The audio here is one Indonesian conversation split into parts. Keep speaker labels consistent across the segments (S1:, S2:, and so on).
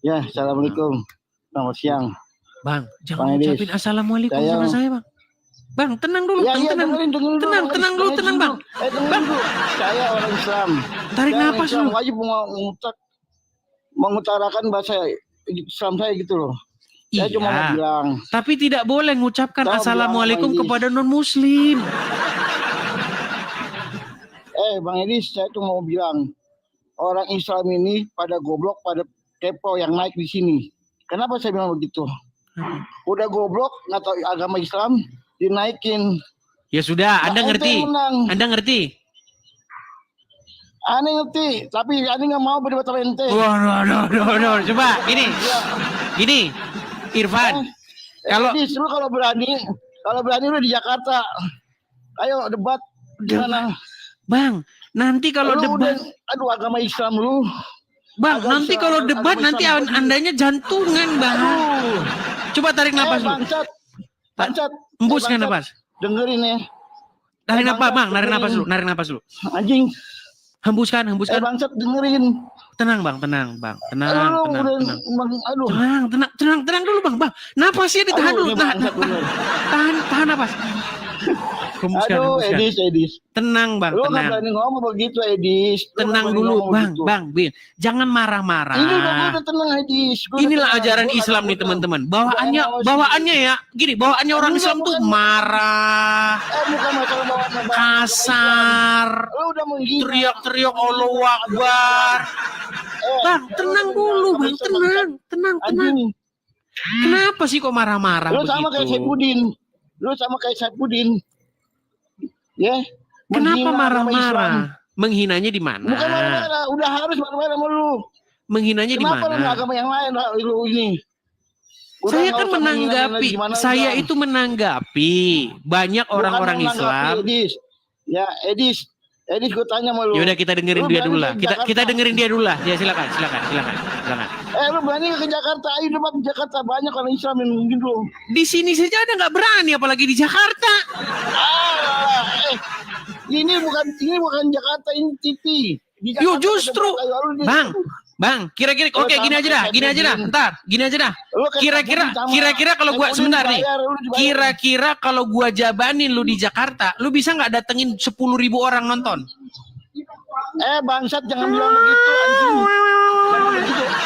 S1: Ya, assalamualaikum. Selamat siang.
S2: Bang, jangan ucapin assalamualaikum sama saya, Bang. Bang, tenang dulu, tenang dulu, Bang.
S1: Bang, saya orang Islam.
S2: Tarik napas dulu.
S1: Wajib mengutarakan bahasa Islam saya gitu loh. Saya cuma mau bilang.
S2: Tapi tidak boleh mengucapkan assalamualaikum kepada non-muslim.
S1: Bang Edis, saya tuh mau bilang, orang Islam ini pada goblok, pada kepo yang naik di sini. Kenapa saya bilang begitu? Udah goblok, nggak tahu agama Islam, dinaikin.
S2: Ya sudah, Anda ngerti. Anda ngerti.
S1: Ane ngerti, tapi Ane nggak mau berdebat sama ente.
S2: Waduh, coba gini, Irfan.
S1: Edis, lu kalau berani lu di Jakarta. Ayo debat di sana.
S2: Bang, nanti kalau debat,
S1: agama Islam lu.
S2: Bang, nanti kalau debat nanti andanya jantungan, Bang. Coba tarik napas dulu.
S1: Bangsat.
S2: Hembuskan napas.
S1: Dengerin ya.
S2: Tarik napas, Bang. Narik napas dulu.
S1: Anjing.
S2: Hembuskan.
S1: Bangsat, dengerin.
S2: Tenang, Bang. Tenang.
S1: Aduh.
S2: Tenang dulu, Bang. Napasnya ditahan dulu. Tahan napas.
S1: Aduh, Edis.
S2: Tenang, Bang.
S1: Lu nggak berani ngomong begitu, Edis.
S2: Tenang dulu, Bang. Jangan marah-marah.
S1: Ini udah tenang, Edis.
S2: Inilah ajaran Islam nih, teman-teman. Bawaannya ya, gini. Bawaannya orang Islam tuh marah,
S1: bukan masalah bawaan,
S2: kasar, teriak-teriak Allahu Akbar. Bang, tenang dulu, Bang. Tenang. Kenapa sih kok marah-marah begitu?
S1: Lu sama kayak Saifuddin. Ya.
S2: Kenapa marah-marah? Menghinanya di mana?
S1: Bukan marah-marah, udah harus marah-marah sama lu.
S2: Menghinanya di mana?
S1: Kenapa lu agama yang lain lu ini?
S2: Saya kan menanggapi banyak orang-orang Islam.
S1: Edis, gue tanya sama lu.
S2: Yaudah, kita dengerin dia dulu lah. Kita dengerin dia dulu lah. Ya, silakan.
S1: Lu berani ke Jakarta? Ayo debat di Jakarta, banyak orang Islam yang mungkin lu.
S2: Di sini saja ada nggak berani, apalagi di Jakarta.
S1: Ini bukan Jakarta, ini TV.
S2: Yo, justru, Bang, kira-kira oke, gini aja dah. Kira-kira kalau gua sebentar nih. Kira-kira kalau gua jabanin lu di Jakarta, lu bisa nggak datengin 10.000 orang nonton?
S1: Bangsat, jangan bilang begitu, anjing.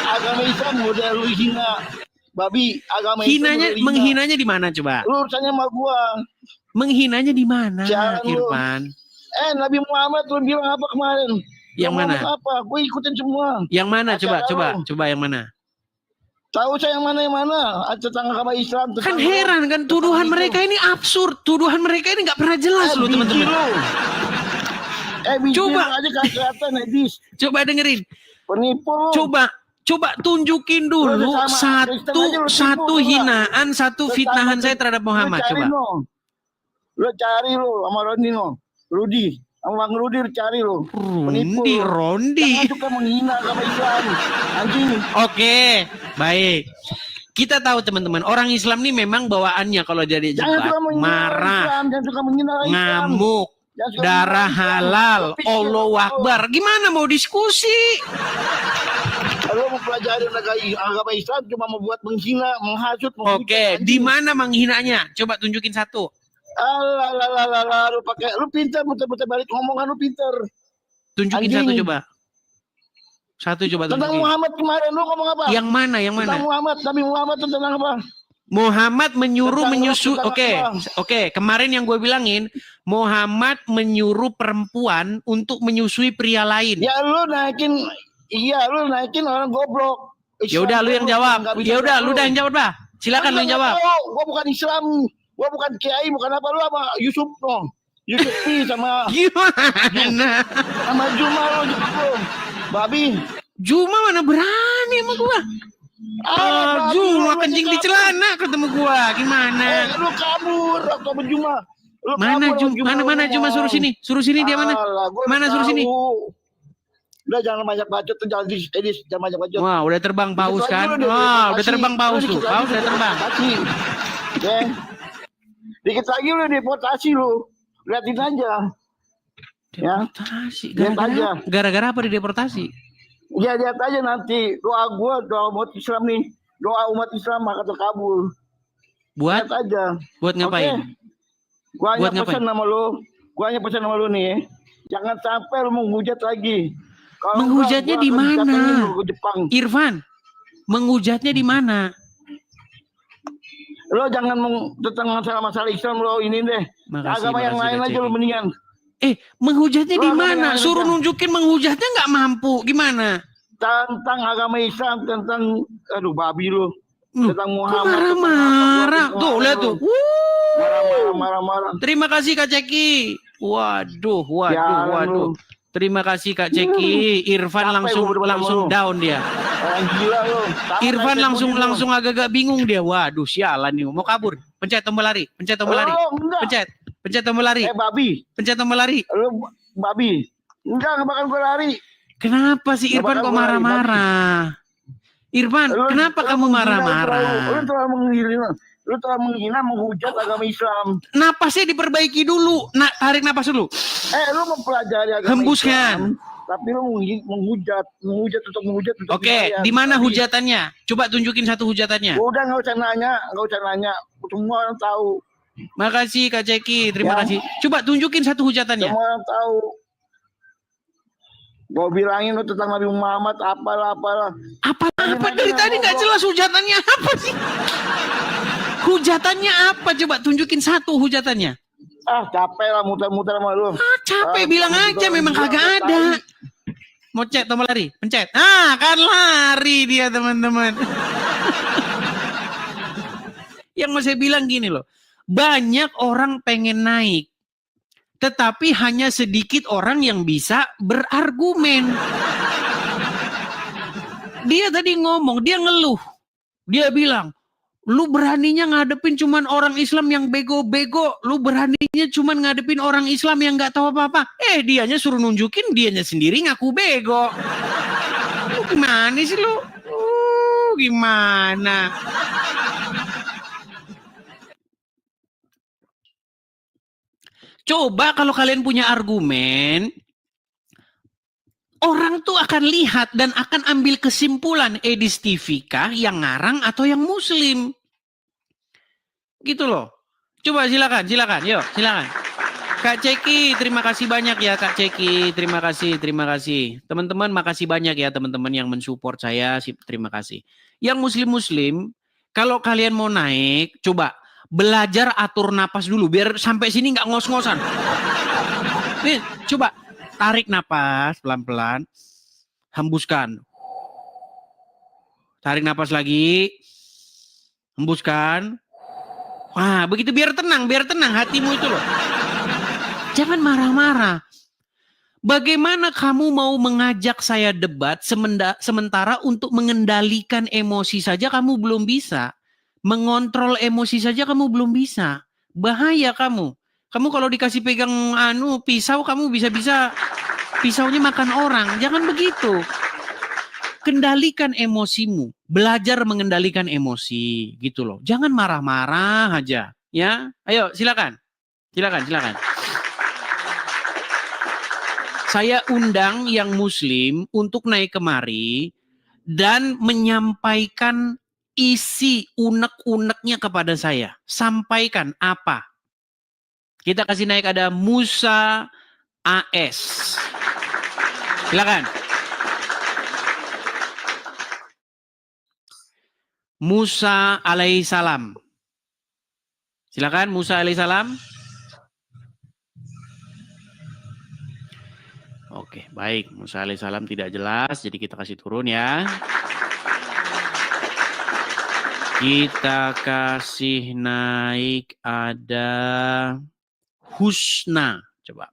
S1: Agama Islam udah lu hina. Babi, agama Islam.
S2: Menghinanya di mana coba?
S1: Lu urusannya sama gua.
S2: Menghinanya di mana, Irfan?
S1: Nabi Muhammad lu bilang apa kemarin?
S2: Yang mana?
S1: Apa? Gue ikutin semua.
S2: Yang mana? Coba yang mana?
S1: Tahu saya yang mana? Tentang agama Islam.
S2: Kan heran kan, tuduhan mereka ini absurd. Tuduhan mereka ini nggak pernah jelas loh, teman-teman. Coba
S1: aja kelihatan, Edis.
S2: Coba dengerin.
S1: Penipu.
S2: Coba tunjukin dulu satu hinaan, satu fitnahan saya terhadap Muhammad. Coba.
S1: Lu cari sama Rudi. Sama Bang Rudi cari penipu.
S2: Rondi.
S1: Jangan suka menghina agama Islam. Anjing.
S2: Oke, baik. Kita tahu teman-teman, orang Islam ini memang bawaannya kalau jadi debat marah, ngamuk, darah halal, Allahu Akbar. Gimana mau diskusi?
S1: Kalau mau pelajari agama Islam cuma mau buat menghina, menghasut.
S2: Oke, di mana menghinanya? Coba tunjukin satu.
S1: Lu pintar muter-muter balik ngomongan, lu pintar.
S2: Tunjukin satu coba.
S1: Tentang Muhammad kemarin lu ngomong apa?
S2: Yang mana?
S1: Tentang Nabi Muhammad tentang apa?
S2: Muhammad menyusu. Oke. Kemarin yang gue bilangin, Muhammad menyuruh perempuan untuk menyusui pria lain.
S1: Ya lu naikin orang goblok.
S2: Ya udah lu yang jawab. Bah. Silakan lu yang jawab.
S1: Gua bukan Islam. Gua bukan kiai, bukan apa, lu apa Yusuf dong. Yusuf sama
S2: gimana?
S1: Sama Juma lu. Babi.
S2: Juma mana berani sama gua? Juma kencing di celana ketemu gua. Gimana?
S1: Lu kabur waktu sama Juma.
S2: Mana Juma suruh sini dia mana? Mana suruh sini?
S1: Udah jangan banyak bacot tuh, jangan banyak bacot.
S2: Wah, udah terbang paus kan? Wah, udah terbang paus tuh. Paus udah terbang.
S1: Dikit lagi lu deportasi lu. Liatin aja.
S2: Deportasi. Gara-gara apa dideportasi?
S1: Ya lihat aja nanti doa gua, doa umat Islam nih, doa umat Islam akan terkabul.
S2: Buat?
S1: Lihat aja.
S2: Buat ngapain?
S1: Okay? Gua hanya pesan nama lu nih, jangan sampai lu menghujat lagi. Kalau
S2: menghujatnya di mana? Irfan, menghujatnya di mana?
S1: Lo jangan tentang masalah Islam lo ini deh. Agama yang lain aja lo mendingan.
S2: Menghujatnya di mana? Suruh nunjukin menghujatnya nggak mampu. Gimana?
S1: Tentang agama Islam, tentang babi lo. Tentang Muhammad.
S2: Marah-marah. Tuh, lihat tuh.
S1: Marah-marah.
S2: Terima kasih Kak Ceki. Waduh. Terima kasih Kak Ceki. Irfan langsung down dia.
S1: Gila lo.
S2: Irfan langsung agak-agak bingung dia. Waduh, sialan nih. Mau kabur. Pencet tombol lari. Pencet tombol lari.
S1: Babi.
S2: Pencet tombol lari.
S1: Lo babi. Enggak bakal gue lari.
S2: Kenapa sih Irfan kok marah-marah? Irfan, kenapa kamu marah-marah?
S1: Lu telah menghina, menghujat agama Islam.
S2: Napasnya diperbaiki dulu. Tarik napas dulu.
S1: Lu mempelajari agama
S2: Hembuskan.
S1: Islam. Tapi lu menghujat.
S2: Oke, di mana hujatannya? Coba tunjukin satu hujatannya.
S1: Udah nggak usah nanya. Semua orang tahu.
S2: Makasih Kak Ceki, terima kasih. Coba tunjukin satu hujatannya.
S1: Semua orang tahu. Gue bilangin lu tentang Nabi Muhammad apalah.
S2: Apa dari tadi nggak jelas hujatannya apa sih? Hujatannya apa? Coba tunjukin satu hujatannya.
S1: Capek lah muter-muter sama lu.
S2: Capek bilang aja memang kagak ada. Mau cek tombol lari, pencet. Kan lari dia teman-teman. Yang mau saya bilang gini loh. Banyak orang pengen naik. Tetapi hanya sedikit orang yang bisa berargumen. Dia tadi ngomong, dia ngeluh. Dia bilang, lu beraninya ngadepin cuman orang Islam yang bego-bego. Lu beraninya cuman ngadepin orang Islam yang gak tahu apa-apa. Dianya suruh nunjukin, dianya sendiri ngaku bego. Lu gimana sih lu? Gimana? Coba kalau kalian punya argumen, orang tuh akan lihat dan akan ambil kesimpulan Edis TV kah yang ngarang atau yang muslim. Gitu loh. Coba silakan. Yuk, silakan. Kak Ceki, terima kasih banyak ya Kak Ceki. Terima kasih. Teman-teman makasih banyak ya teman-teman yang mensupport saya. Terima kasih. Yang muslim-muslim, kalau kalian mau naik, coba belajar atur napas dulu biar sampai sini nggak ngos-ngosan. Nih, coba tarik napas pelan-pelan, hembuskan. Tarik napas lagi, hembuskan. Begitu biar tenang hatimu itu loh. Jangan marah-marah. Bagaimana kamu mau mengajak saya debat sementara untuk mengendalikan emosi saja kamu belum bisa? Mengontrol emosi saja kamu belum bisa. Bahaya kamu. Kamu kalau dikasih pegang pisau, kamu bisa-bisa pisaunya makan orang. Jangan begitu. Kendalikan emosimu. Belajar mengendalikan emosi. Gitu loh. Jangan marah-marah aja. Ya, ayo silakan. Saya undang yang muslim untuk naik kemari dan menyampaikan isi unek-uneknya kepada saya. Sampaikan apa? Kita kasih naik ada Musa AS. Silakan. Musa alaihissalam. Silakan Musa alaihissalam. Oke, baik. Musa alaihissalam tidak jelas, jadi kita kasih turun ya. Kita kasih naik ada Husna. Coba.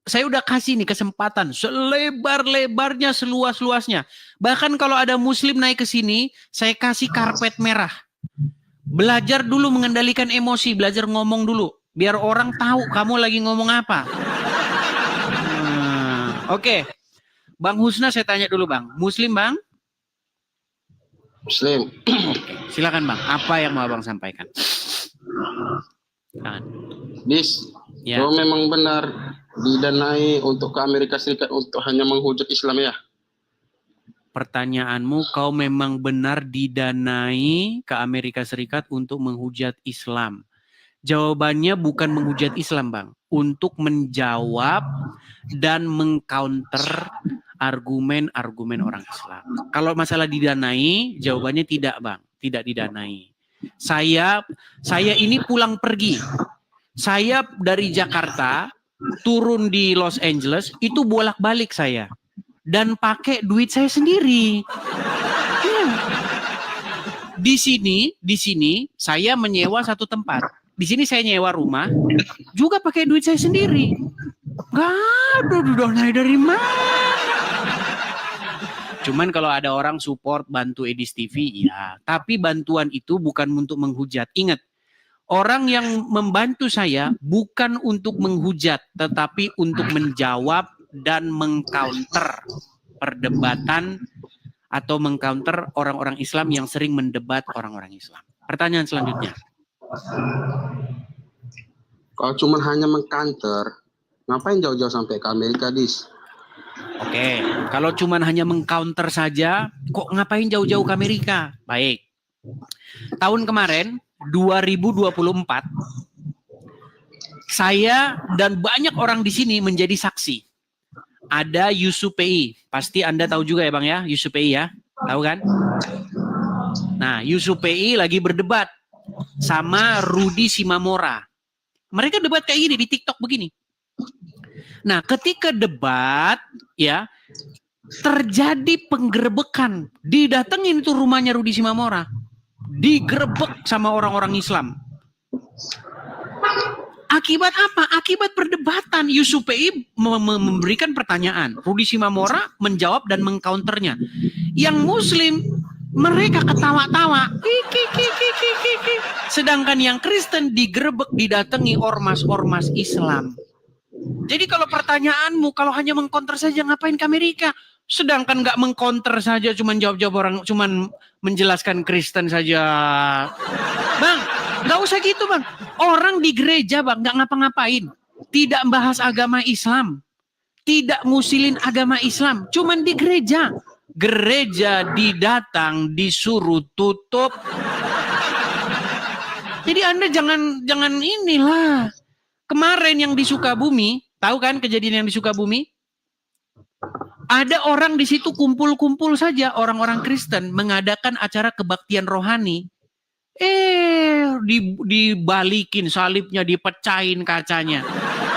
S2: Saya udah kasih nih kesempatan selebar-lebarnya, seluas-luasnya. Bahkan kalau ada muslim naik ke sini, saya kasih karpet merah. Belajar dulu mengendalikan emosi, belajar ngomong dulu. Biar orang tahu kamu lagi ngomong apa. Oke. Bang Husna saya tanya dulu Bang. Muslim Bang?
S3: Muslim.
S2: Silakan Bang, apa yang mau Abang sampaikan?
S3: Kalau memang benar didanai untuk ke Amerika Serikat untuk hanya menghujat Islam ya?
S2: pertanyaanmu, kau memang benar didanai ke Amerika Serikat untuk menghujat Islam. Jawabannya bukan menghujat Islam, Bang. Untuk menjawab dan mengcounter argumen-argumen orang Islam. Kalau masalah didanai, jawabannya tidak, Bang. Tidak didanai. Saya ini pulang pergi. Saya dari Jakarta turun di Los Angeles itu bolak-balik saya dan pakai duit saya sendiri. Di sini saya menyewa satu tempat. Di sini saya nyewa rumah juga pakai duit saya sendiri. Gak ada dana dari mana. Cuman kalau ada orang support bantu Edis TV, ya. Tapi bantuan itu bukan untuk menghujat. Ingat, orang yang membantu saya bukan untuk menghujat, tetapi untuk menjawab dan mengcounter perdebatan atau mengcounter orang-orang Islam yang sering mendebat orang-orang Islam. Pertanyaan selanjutnya.
S3: Kalau cuma hanya mengcounter, ngapain jauh-jauh sampai ke Amerika, Dis?
S2: Oke, kalau cuma hanya mengcounter saja, kok ngapain jauh-jauh ke Amerika? Baik. Tahun kemarin, 2024, saya dan banyak orang di sini menjadi saksi. Ada Yusuf PI, pasti Anda tahu juga ya Bang ya, Yusuf PI ya, tahu kan? Nah, Yusuf PI lagi berdebat sama Rudy Simamora. Mereka debat kayak gini di TikTok begini. Nah, ketika debat ya terjadi penggerebekan, didatengin itu rumahnya Rudy Simamora, digerebek sama orang-orang Islam. Akibat apa? Akibat perdebatan. Yusuf PI memberikan pertanyaan, Rudy Simamora menjawab dan mengcounternya. Yang Muslim mereka ketawa-tawa, sedangkan yang Kristen digerebek, didatangi ormas-ormas Islam. Jadi kalau pertanyaanmu, kalau hanya mengcounter saja ngapain ke Amerika? Sedangkan nggak mengcounter saja, cuman jawab-jawab orang, cuman menjelaskan Kristen saja. Bang, nggak usah gitu Bang. Orang di gereja Bang nggak ngapa-ngapain, tidak membahas agama Islam, tidak ngusilin agama Islam, cuman di gereja. Gereja didatang disuruh tutup. Jadi Anda jangan inilah. Kemarin yang di Sukabumi, tahu kan kejadian yang di Sukabumi? Ada orang di situ kumpul-kumpul saja, orang-orang Kristen mengadakan acara kebaktian rohani. Dibalikin salibnya, dipecahin kacanya.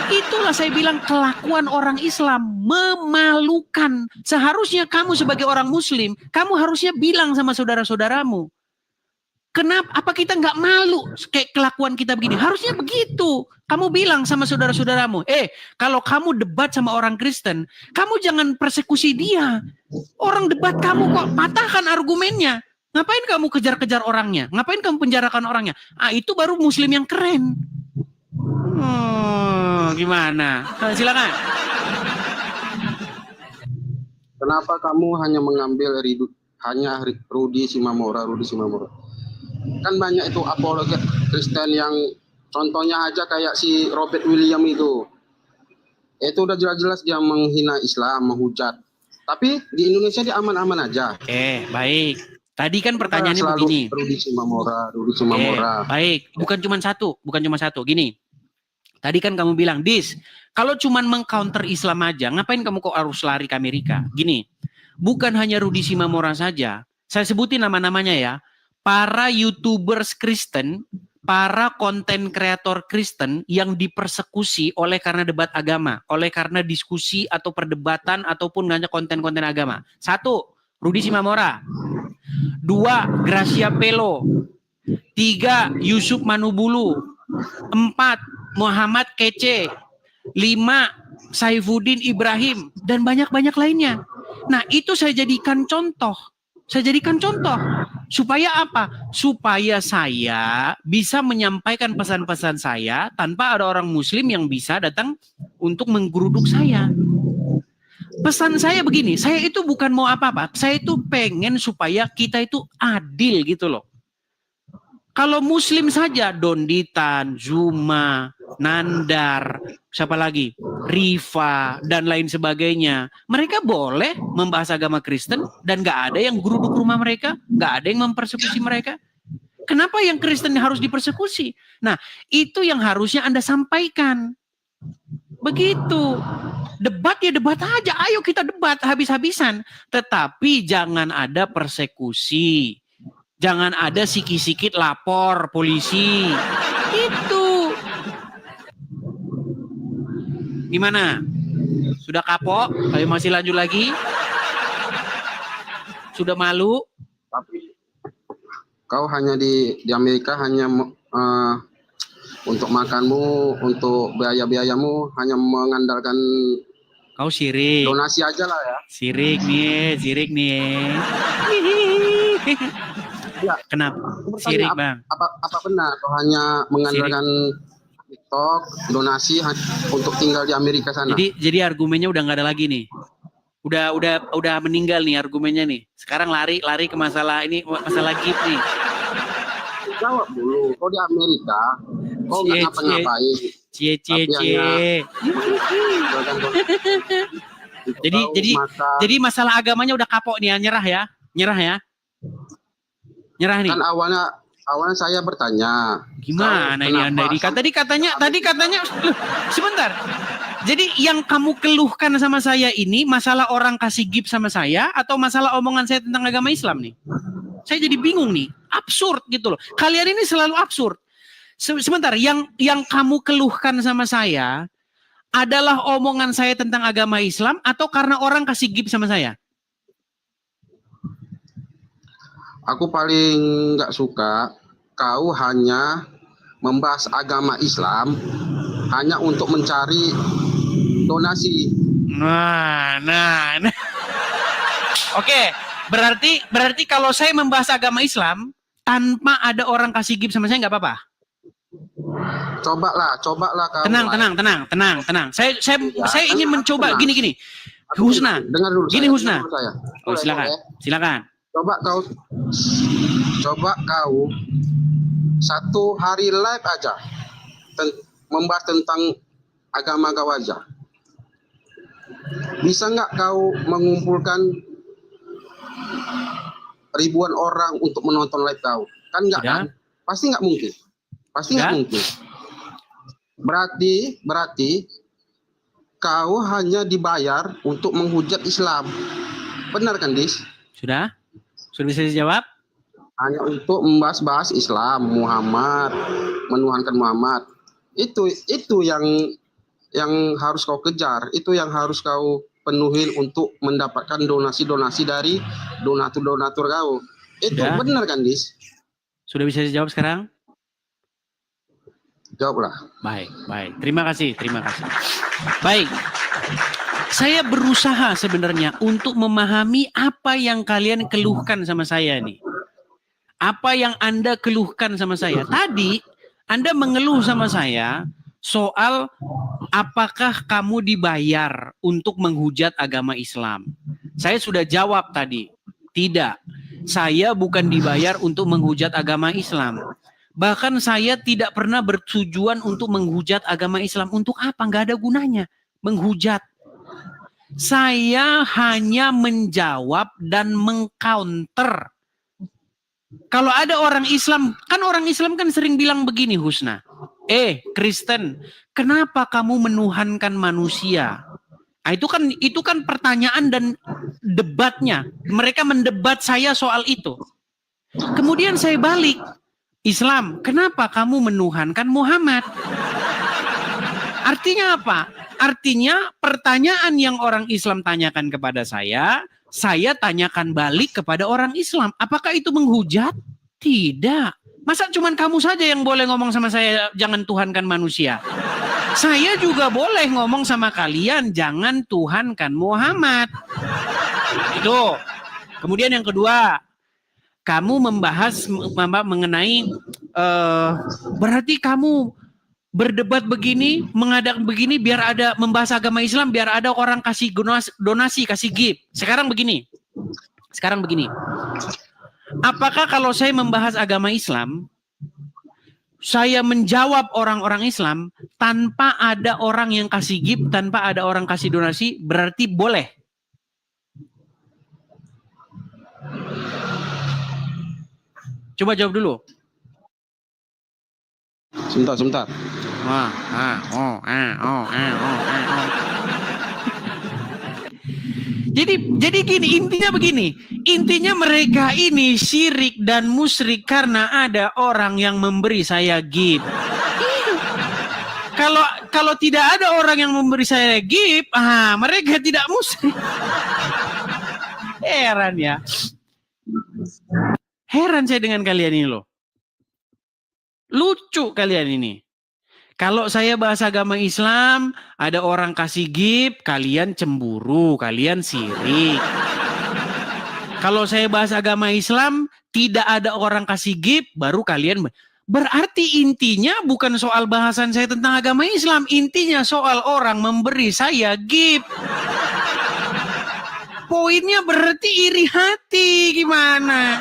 S2: Itulah saya bilang kelakuan orang Islam memalukan. Seharusnya kamu sebagai orang Muslim, kamu harusnya bilang sama saudara-saudaramu. Kenapa? Apa kita nggak malu kayak kelakuan kita begini? Harusnya begitu. Kamu bilang sama saudara-saudaramu, kalau kamu debat sama orang Kristen, kamu jangan persekusi dia. Orang debat kamu kok patahkan argumennya. Ngapain kamu kejar-kejar orangnya? Ngapain kamu penjarakan orangnya? Itu baru Muslim yang keren. Gimana? Silakan.
S3: Kenapa kamu hanya mengambil Rudy Simamora? Kan banyak itu apologet Kristen yang contohnya aja kayak si Robert William itu. Itu udah jelas-jelas dia menghina Islam, menghujat. Tapi di Indonesia dia aman-aman aja.
S2: Baik. Tadi kan pertanyaannya begini.
S3: Rudy Simamora.
S2: Baik, bukan cuma satu. Gini. Tadi kan kamu bilang, Dis, kalau cuma mengcounter Islam aja, ngapain kamu kok harus lari ke Amerika? Gini, bukan hanya Rudy Simamora saja. Saya sebutin nama-namanya ya. Para YouTubers Kristen, para konten kreator Kristen yang dipersekusi oleh karena debat agama, oleh karena diskusi atau perdebatan ataupun hanya konten-konten agama. 1, Rudy Simamora. 2, Gracia Pelo. 3, Yusuf Manubulu. 4, Muhammad Kece. 5, Saifuddin Ibrahim. Dan banyak-banyak lainnya. Nah, itu saya jadikan contoh. Supaya apa? Supaya saya bisa menyampaikan pesan-pesan saya tanpa ada orang Muslim yang bisa datang untuk menggeruduk saya. Pesan saya begini, saya itu bukan mau apa-apa. Saya itu pengen supaya kita itu adil gitu loh. Kalau Muslim saja, Donditan, Zuma, Nandar, siapa lagi? Riva, dan lain sebagainya. Mereka boleh membahas agama Kristen dan gak ada yang geruduk rumah mereka, gak ada yang mempersekusi mereka. Kenapa yang Kristen harus dipersekusi? Nah, itu yang harusnya Anda sampaikan. Begitu. Debat ya debat aja, ayo kita debat habis-habisan. Tetapi jangan ada persekusi. Jangan ada sikit-sikit lapor polisi. Itu. Gimana? Sudah kapok? Ayo masih lanjut lagi? Sudah malu?
S3: Tapi kau hanya di Amerika hanya untuk makanmu, untuk biaya-biayamu hanya mengandalkan
S2: Kau sirik.
S3: donasi aja lah ya.
S2: Sirik nih.
S3: Ya,
S2: Kenapa?
S3: aku bertanya,
S2: Sirik, Bang.
S3: Apa benar kau hanya mengandalkan TikTok, donasi untuk tinggal di Amerika sana?
S2: Jadi argumennya udah nggak ada lagi nih. Udah meninggal nih argumennya nih. Sekarang lari ke masalah ini, masalah gift nih.
S3: Jawab dulu. Kau di Amerika, kau nggak ngapa-ngapain.
S2: Jadi masalah agamanya udah kapok nih ya, nyerah ya. Nyerah nih.
S3: Kan awalnya saya bertanya.
S2: Gimana ini Anda ini? Tadi katanya sebentar. Jadi yang kamu keluhkan sama saya ini masalah orang kasih gift sama saya atau masalah omongan saya tentang agama Islam nih? Saya jadi bingung nih. Absurd gitu loh. Kalian ini selalu absurd. Sebentar, yang kamu keluhkan sama saya adalah omongan saya tentang agama Islam atau karena orang kasih gift sama saya?
S3: Aku paling nggak suka kau hanya membahas agama Islam hanya untuk mencari donasi.
S2: Nah. Oke, berarti kalau saya membahas agama Islam tanpa ada orang kasih gift sama saya nggak apa-apa.
S3: Cobalah kau.
S2: Tenang. Saya ingin mencoba gini. Husna.
S3: Dengar dulu.
S2: Gini Husna. Oh, silakan.
S3: Coba kau satu hari live aja membahas tentang agama kau aja. Bisa nggak kau mengumpulkan ribuan orang untuk menonton live kau? Kan nggak kan? Pasti nggak mungkin. Berarti kau hanya dibayar untuk menghujat Islam. Benar kan, Dis?
S2: Sudah bisa dijawab?
S3: Hanya untuk membahas Islam, Muhammad, menuhankan Muhammad. Itu yang harus kau kejar, itu yang harus kau penuhin untuk mendapatkan donasi dari donatur kau. Itu benar kan, Dis?
S2: Sudah bisa dijawab sekarang?
S3: Jawablah.
S2: Baik. Terima kasih. Baik. Saya berusaha sebenarnya untuk memahami apa yang kalian keluhkan sama saya nih. Apa yang Anda keluhkan sama saya. Tadi Anda mengeluh sama saya soal apakah kamu dibayar untuk menghujat agama Islam. Saya sudah jawab tadi. Tidak. Saya bukan dibayar untuk menghujat agama Islam. Bahkan saya tidak pernah bertujuan untuk menghujat agama Islam. Untuk apa? Nggak ada gunanya menghujat. Saya hanya menjawab dan mengcounter. Kalau ada orang Islam kan sering bilang begini, Husna. Kristen, kenapa kamu menuhankan manusia? Nah, itu kan pertanyaan dan debatnya. Mereka mendebat saya soal itu. Kemudian saya balik. Islam, kenapa kamu menuhankan Muhammad? Artinya apa? Artinya pertanyaan yang orang Islam tanyakan kepada saya tanyakan balik kepada orang Islam. Apakah itu menghujat? Tidak. Masa cuman kamu saja yang boleh ngomong sama saya jangan tuhankan manusia? Saya juga boleh ngomong sama kalian jangan tuhankan Muhammad. Itu. Kemudian yang kedua, kamu membahas mengenai berarti kamu berdebat begini, mengadakan begini biar ada membahas agama Islam, biar ada orang kasih donasi, kasih gift. Sekarang begini. Apakah kalau saya membahas agama Islam, saya menjawab orang-orang Islam tanpa ada orang yang kasih gift, tanpa ada orang kasih donasi, berarti boleh. Coba jawab dulu.
S3: Sebentar.
S2: Jadi gini, intinya begini. Intinya mereka ini syirik dan musyrik karena ada orang yang memberi saya gift. Kalau tidak ada orang yang memberi saya gift, mereka tidak musyrik. Heran ya. Heran saya dengan kalian ini loh. Lucu kalian ini. Kalau saya bahas agama Islam, ada orang kasih gift, kalian cemburu, kalian sirik. Kalau saya bahas agama Islam, tidak ada orang kasih gift, baru kalian... Berarti intinya bukan soal bahasan saya tentang agama Islam, intinya soal orang memberi saya gift. Poinnya berarti iri hati, gimana?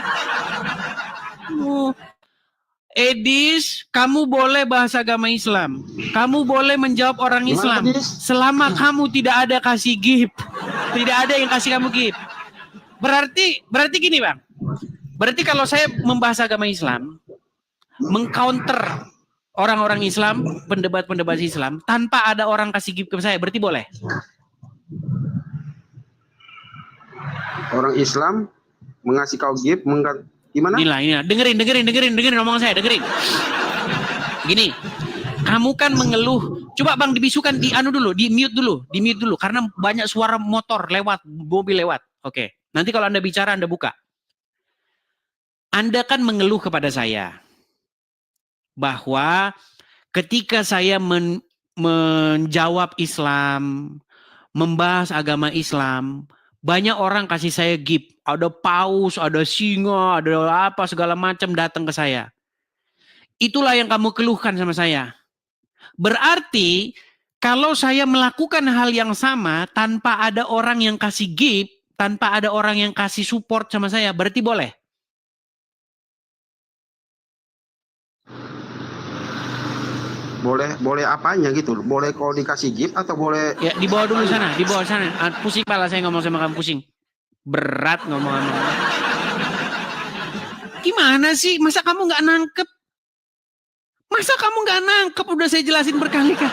S2: Edis, kamu boleh bahas agama Islam. Kamu boleh menjawab orang Islam. Selama kamu tidak ada kasih gift. Tidak ada yang kasih kamu gift. Berarti gini Bang. Berarti kalau saya membahas agama Islam, mengcounter orang-orang Islam, pendebat-pendebat Islam, tanpa ada orang kasih gift ke saya, berarti boleh?
S3: Orang Islam mengasih kau gift, gimana?
S2: Inilah. Dengerin omongan saya, dengerin. Gini, kamu kan mengeluh. Coba Bang dibisukan, di mute dulu, karena banyak suara motor lewat, mobil lewat. Oke. Nanti kalau Anda bicara, Anda buka. Anda kan mengeluh kepada saya bahwa ketika saya menjawab Islam, membahas agama Islam, banyak orang kasih saya gift. Ada paus, ada singa, ada apa segala macam datang ke saya. Itulah yang kamu keluhkan sama saya. Berarti kalau saya melakukan hal yang sama tanpa ada orang yang kasih gift, tanpa ada orang yang kasih support sama saya, berarti boleh?
S3: Boleh apanya gitu? Boleh kalau dikasih gift atau boleh?
S2: Ya, dibawa dulu sana, dibawa sana. Pusing pala saya ngomong sama kamu, pusing. Berat ngomong. Gimana sih? Masa kamu nggak nangkep? Udah saya jelasin berkali-kali.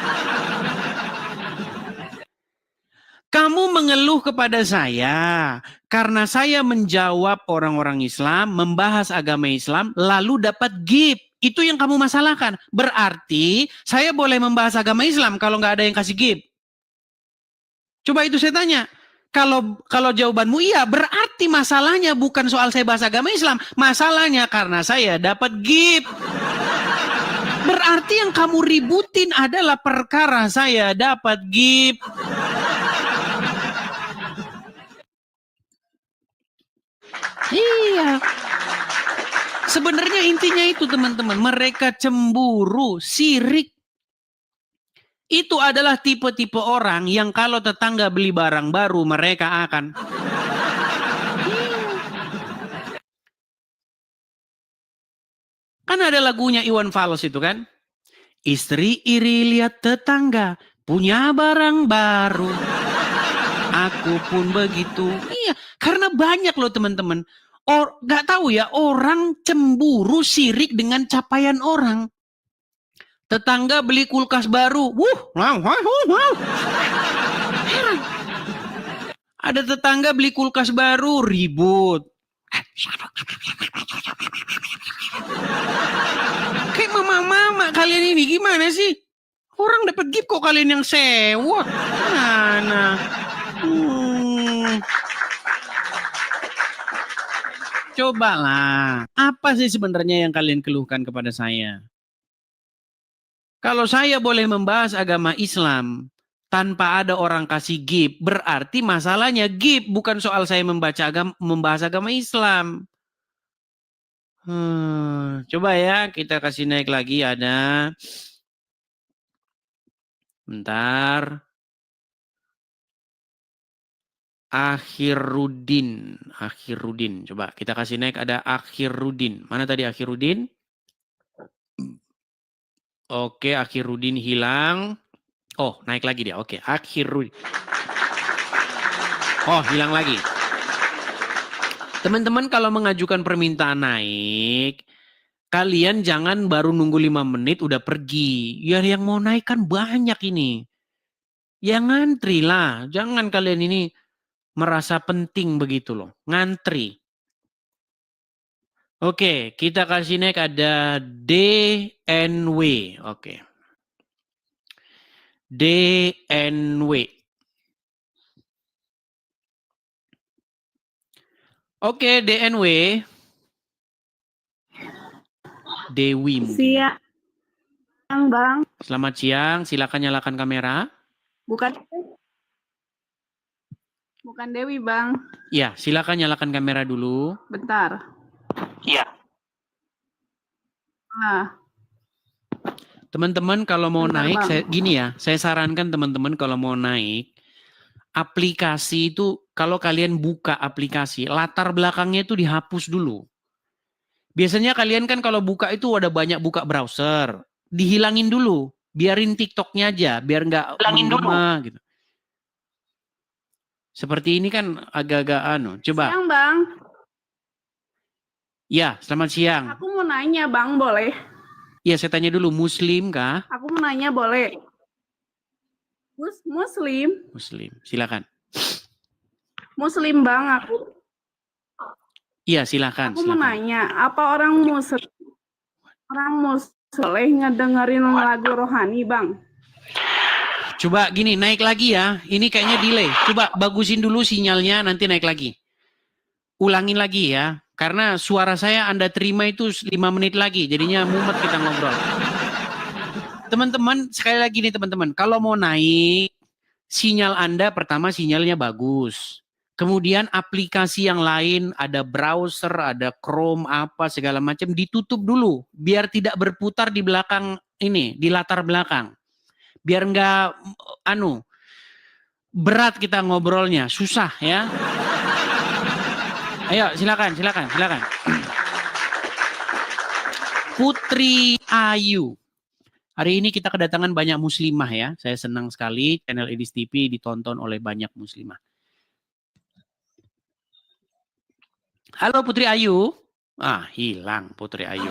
S2: Kamu mengeluh kepada saya karena saya menjawab orang-orang Islam, membahas agama Islam, lalu dapat gift. Itu yang kamu masalahkan. Berarti saya boleh membahas agama Islam kalau nggak ada yang kasih gift. Coba itu saya tanya. Kalau jawabanmu iya, berarti masalahnya bukan soal saya bahas agama Islam. Masalahnya karena saya dapat gift. Berarti yang kamu ributin adalah perkara saya dapat gift. Iya. Sebenarnya intinya itu teman-teman. Mereka cemburu, sirik. Itu adalah tipe-tipe orang yang kalau tetangga beli barang baru, mereka akan... Kan ada lagunya Iwan Fals itu kan? Istri iri lihat tetangga punya barang baru. Aku pun begitu. Iya, karena banyak loh teman-teman. Gak tahu ya, orang cemburu sirik dengan capaian orang. Tetangga beli kulkas baru. Ada tetangga beli kulkas baru, ribut. Kayak mama-mama kalian ini gimana sih? Orang dapat gift kok kalian yang sewot. Mana? Cobalah. Apa sih sebenarnya yang kalian keluhkan kepada saya? Kalau saya boleh membahas agama Islam tanpa ada orang kasih gift, berarti masalahnya gift, bukan soal saya membahas agama Islam. Coba ya, kita kasih naik lagi ada. Bentar. Akhiruddin. Coba kita kasih naik ada Akhiruddin. Mana tadi Akhiruddin? Oke, Akhirudin hilang. Oh, naik lagi dia. Oke, Akhirudin. Oh, hilang lagi. Teman-teman kalau mengajukan permintaan naik, kalian jangan baru nunggu 5 menit udah pergi. Ya yang mau naik kan banyak ini. Ya ngantri lah. Jangan kalian ini merasa penting begitu loh. Ngantri. Oke, kita kasih naik ada DNW. Oke. DNW. Oke, DNW. Dewi mungkin.
S4: Siang, Bang.
S2: Selamat siang, silakan nyalakan kamera.
S4: Bukan Dewi, Bang.
S2: Ya, silakan nyalakan kamera dulu.
S4: Bentar.
S2: Iya.
S4: Nah,
S2: Teman-teman kalau mau
S4: Bentar,
S2: naik,
S4: Bang.
S2: saya sarankan teman-teman kalau mau naik, aplikasi itu kalau kalian buka aplikasi, latar belakangnya itu dihapus dulu. Biasanya kalian kan kalau buka itu ada banyak buka browser, dihilangin dulu, biarin TikToknya aja, biar nggak menggema gitu. Seperti ini kan agak-agak coba.
S4: Siang, Bang.
S2: Ya, selamat siang.
S4: Aku mau nanya, Bang, boleh?
S2: Ya, saya tanya dulu, Muslim kah?
S4: Aku mau nanya, boleh? Muslim.
S2: Muslim, silakan.
S4: Muslim, Bang, aku.
S2: Iya, silakan.
S4: Aku mau nanya, apa orang Muslim boleh ngedengerin lagu rohani, Bang?
S2: Coba gini, naik lagi ya. Ini kayaknya delay. Coba bagusin dulu sinyalnya, nanti naik lagi. Ulangin lagi ya. Karena suara saya Anda terima itu 5 menit lagi. Jadinya mumet kita ngobrol. Teman-teman, sekali lagi nih teman-teman. Kalau mau naik, sinyal Anda pertama sinyalnya bagus. Kemudian aplikasi yang lain, ada browser, ada Chrome, apa segala macam, ditutup dulu. Biar tidak berputar di belakang ini, di latar belakang. Biar nggak berat kita ngobrolnya, susah ya. Ayo silakan. Putri Ayu. Hari ini kita kedatangan banyak muslimah ya. Saya senang sekali channel Edis TV ditonton oleh banyak muslimah. Halo Putri Ayu. Hilang Putri Ayu.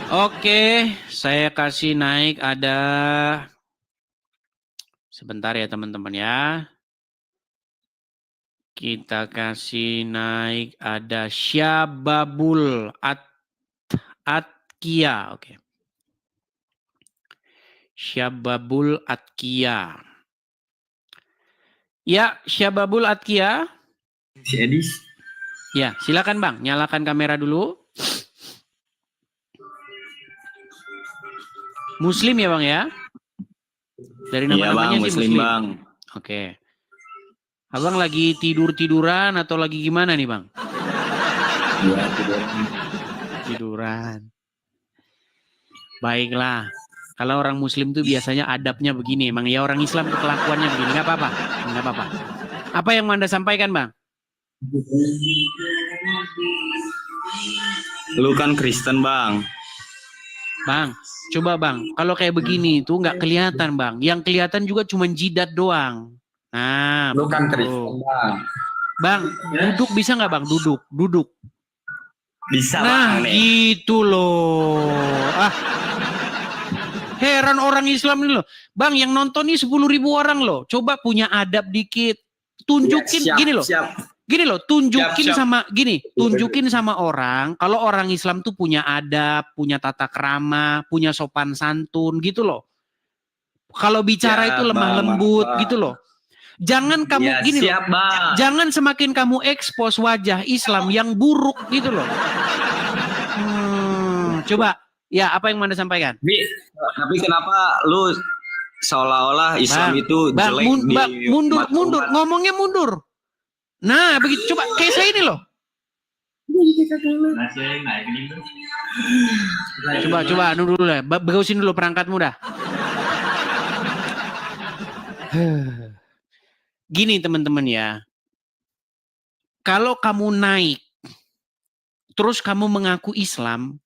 S2: Oke, saya kasih naik ada sebentar ya teman-teman ya. Kita kasih naik ada Syababul Atkia. Oke. Syababul Atkia. Ya, Syababul Atkia.
S5: Si Edis.
S2: Ya, silakan Bang, nyalakan kamera dulu. Muslim ya Bang ya? Dari nama-namanya sih Muslim.
S5: Bang.
S2: Oke. Abang lagi tiduran atau lagi gimana nih Bang?
S5: Iya,
S2: Tiduran. Baiklah. Kalau orang Muslim tuh biasanya adabnya begini. Emang ya orang Islam tuh kelakuannya begini. Nggak apa-apa. Apa yang mau Anda sampaikan Bang?
S5: Lu kan Kristen Bang.
S2: Bang, coba Bang. Kalau kayak begini tuh nggak kelihatan Bang. Yang kelihatan juga cuma jidat doang. Nah,
S5: Lu kan
S2: begitu.
S5: Kristen Bang.
S2: Bang, duduk bisa nggak Bang? Duduk.
S5: Bisa
S2: Nah,
S5: Bang.
S2: gitu loh. Heran orang Islam ini loh. Bang, yang nonton nih 10.000 orang loh. Coba punya adab dikit. Tunjukin
S5: Ya, siap,
S2: gini loh.
S5: Siap.
S2: Gini loh, tunjukin
S5: Siap.
S2: tunjukin sama orang kalau orang Islam tuh punya adab, punya tata krama, punya sopan santun gitu loh. Kalau bicara itu lemah lembut gitu loh. Jangan kamu gini
S5: siap,
S2: loh.
S5: Bang.
S2: Jangan semakin kamu ekspos wajah Islam yang buruk gitu loh. Coba, ya apa yang mau Anda sampaikan?
S5: Tapi kenapa lu seolah-olah Islam itu
S2: Bang,
S5: jelek
S2: mundur, ngomongnya mundur. Nah, begitu. Coba kayak saya ini loh. Coba dulu lah. Bagusin dulu perangkatmu dah. Gini teman-teman ya. Kalau kamu naik, terus kamu mengaku Islam,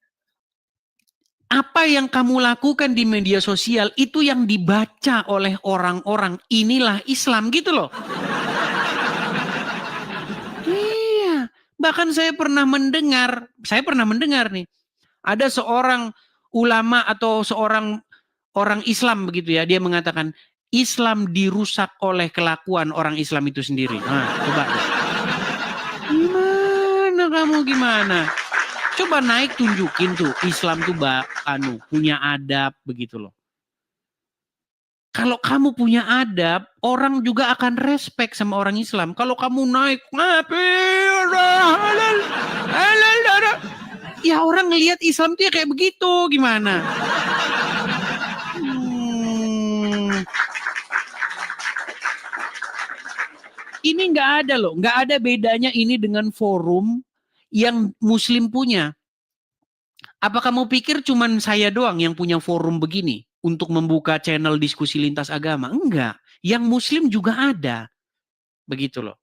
S2: apa yang kamu lakukan di media sosial itu yang dibaca oleh orang-orang. Inilah Islam gitu loh. Iya, bahkan saya pernah mendengar nih, ada seorang ulama atau seorang orang Islam begitu ya, dia mengatakan Islam dirusak oleh kelakuan orang Islam itu sendiri. Nah, coba. Gimana kamu gimana? Coba naik tunjukin tuh Islam tuh punya adab begitu loh. Kalau kamu punya adab, orang juga akan respect sama orang Islam. Kalau kamu naik, ya orang ngelihat Islam tuh ya kayak begitu, gimana? Ini nggak ada loh, nggak ada bedanya ini dengan forum yang Muslim punya. Apa kamu pikir cuman saya doang yang punya forum begini untuk membuka channel diskusi lintas agama? Enggak, yang Muslim juga ada. Begitu loh.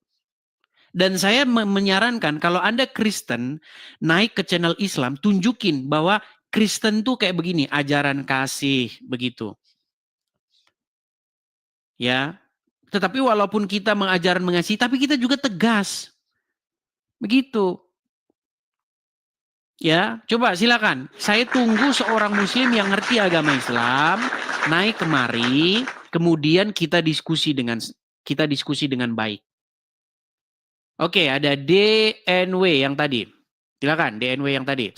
S2: Dan saya menyarankan kalau Anda Kristen naik ke channel Islam, tunjukin bahwa Kristen tuh kayak begini, ajaran kasih, begitu. Ya. Tetapi walaupun kita mengajaran mengasihi, tapi kita juga tegas. Begitu. Ya, coba silakan. Saya tunggu seorang muslim yang ngerti agama Islam naik kemari, kemudian kita diskusi dengan baik. Oke, ada DNW yang tadi. Silakan, DNW yang tadi.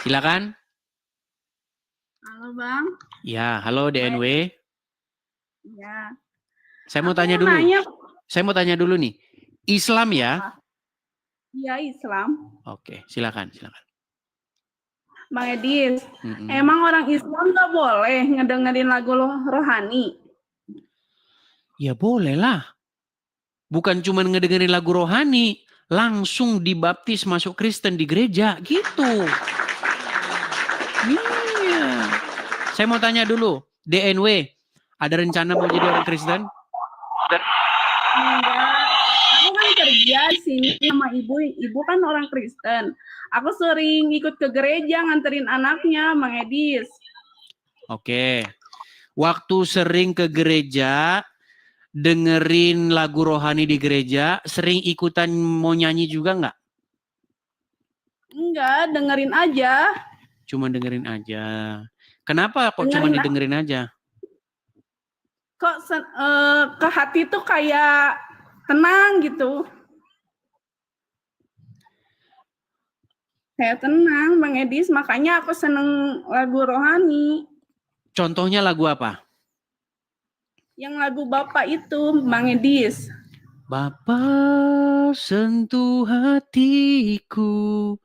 S2: Silakan.
S4: Halo Bang.
S2: Ya, halo DNW.
S4: Ya.
S2: Saya mau tanya dulu. Saya mau tanya dulu nih. Islam ya?
S4: Iya, Islam.
S2: Oke, silakan.
S4: Bang Edis, emang orang Islam nggak boleh ngedengerin lagu rohani?
S2: Ya boleh lah. Bukan cuma ngedengerin lagu rohani, langsung dibaptis masuk Kristen di gereja, gitu. Iya. Saya mau tanya dulu, DNW, ada rencana mau jadi orang Kristen?
S4: Enggak. Aku kan kerja di sini sama ibu kan orang Kristen. Aku sering ikut ke gereja nganterin anaknya, Bang Edis.
S2: Oke. Waktu sering ke gereja, dengerin lagu rohani di gereja, sering ikutan mau nyanyi juga nggak?
S4: Enggak, dengerin aja.
S2: Cuma dengerin aja. Kenapa kok cuma didengerin aja?
S4: Kok ke hati tuh kayak tenang gitu. Kayak tenang, Bang Edis. Makanya aku seneng lagu rohani.
S2: Contohnya lagu apa?
S4: Yang lagu Bapak itu, Bang Edis.
S2: Bapa sentuh hatiku,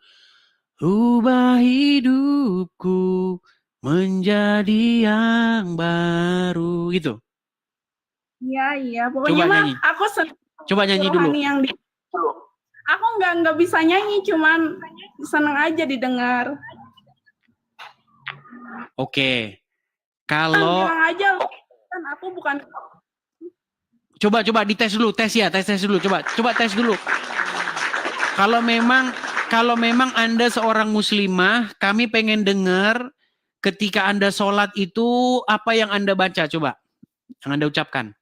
S2: ubah hidupku menjadi yang baru, gitu.
S4: Iya. Pokoknya mah aku
S2: coba nyanyi dulu.
S4: Yang aku nggak bisa nyanyi, cuman seneng aja didengar.
S2: Oke. Kalau
S4: bilang aja kan aku bukan.
S2: Coba dites dulu, tes dulu, coba tes dulu. Kalau memang Anda seorang muslimah, kami pengen dengar ketika Anda sholat itu apa yang Anda baca, coba yang Anda ucapkan.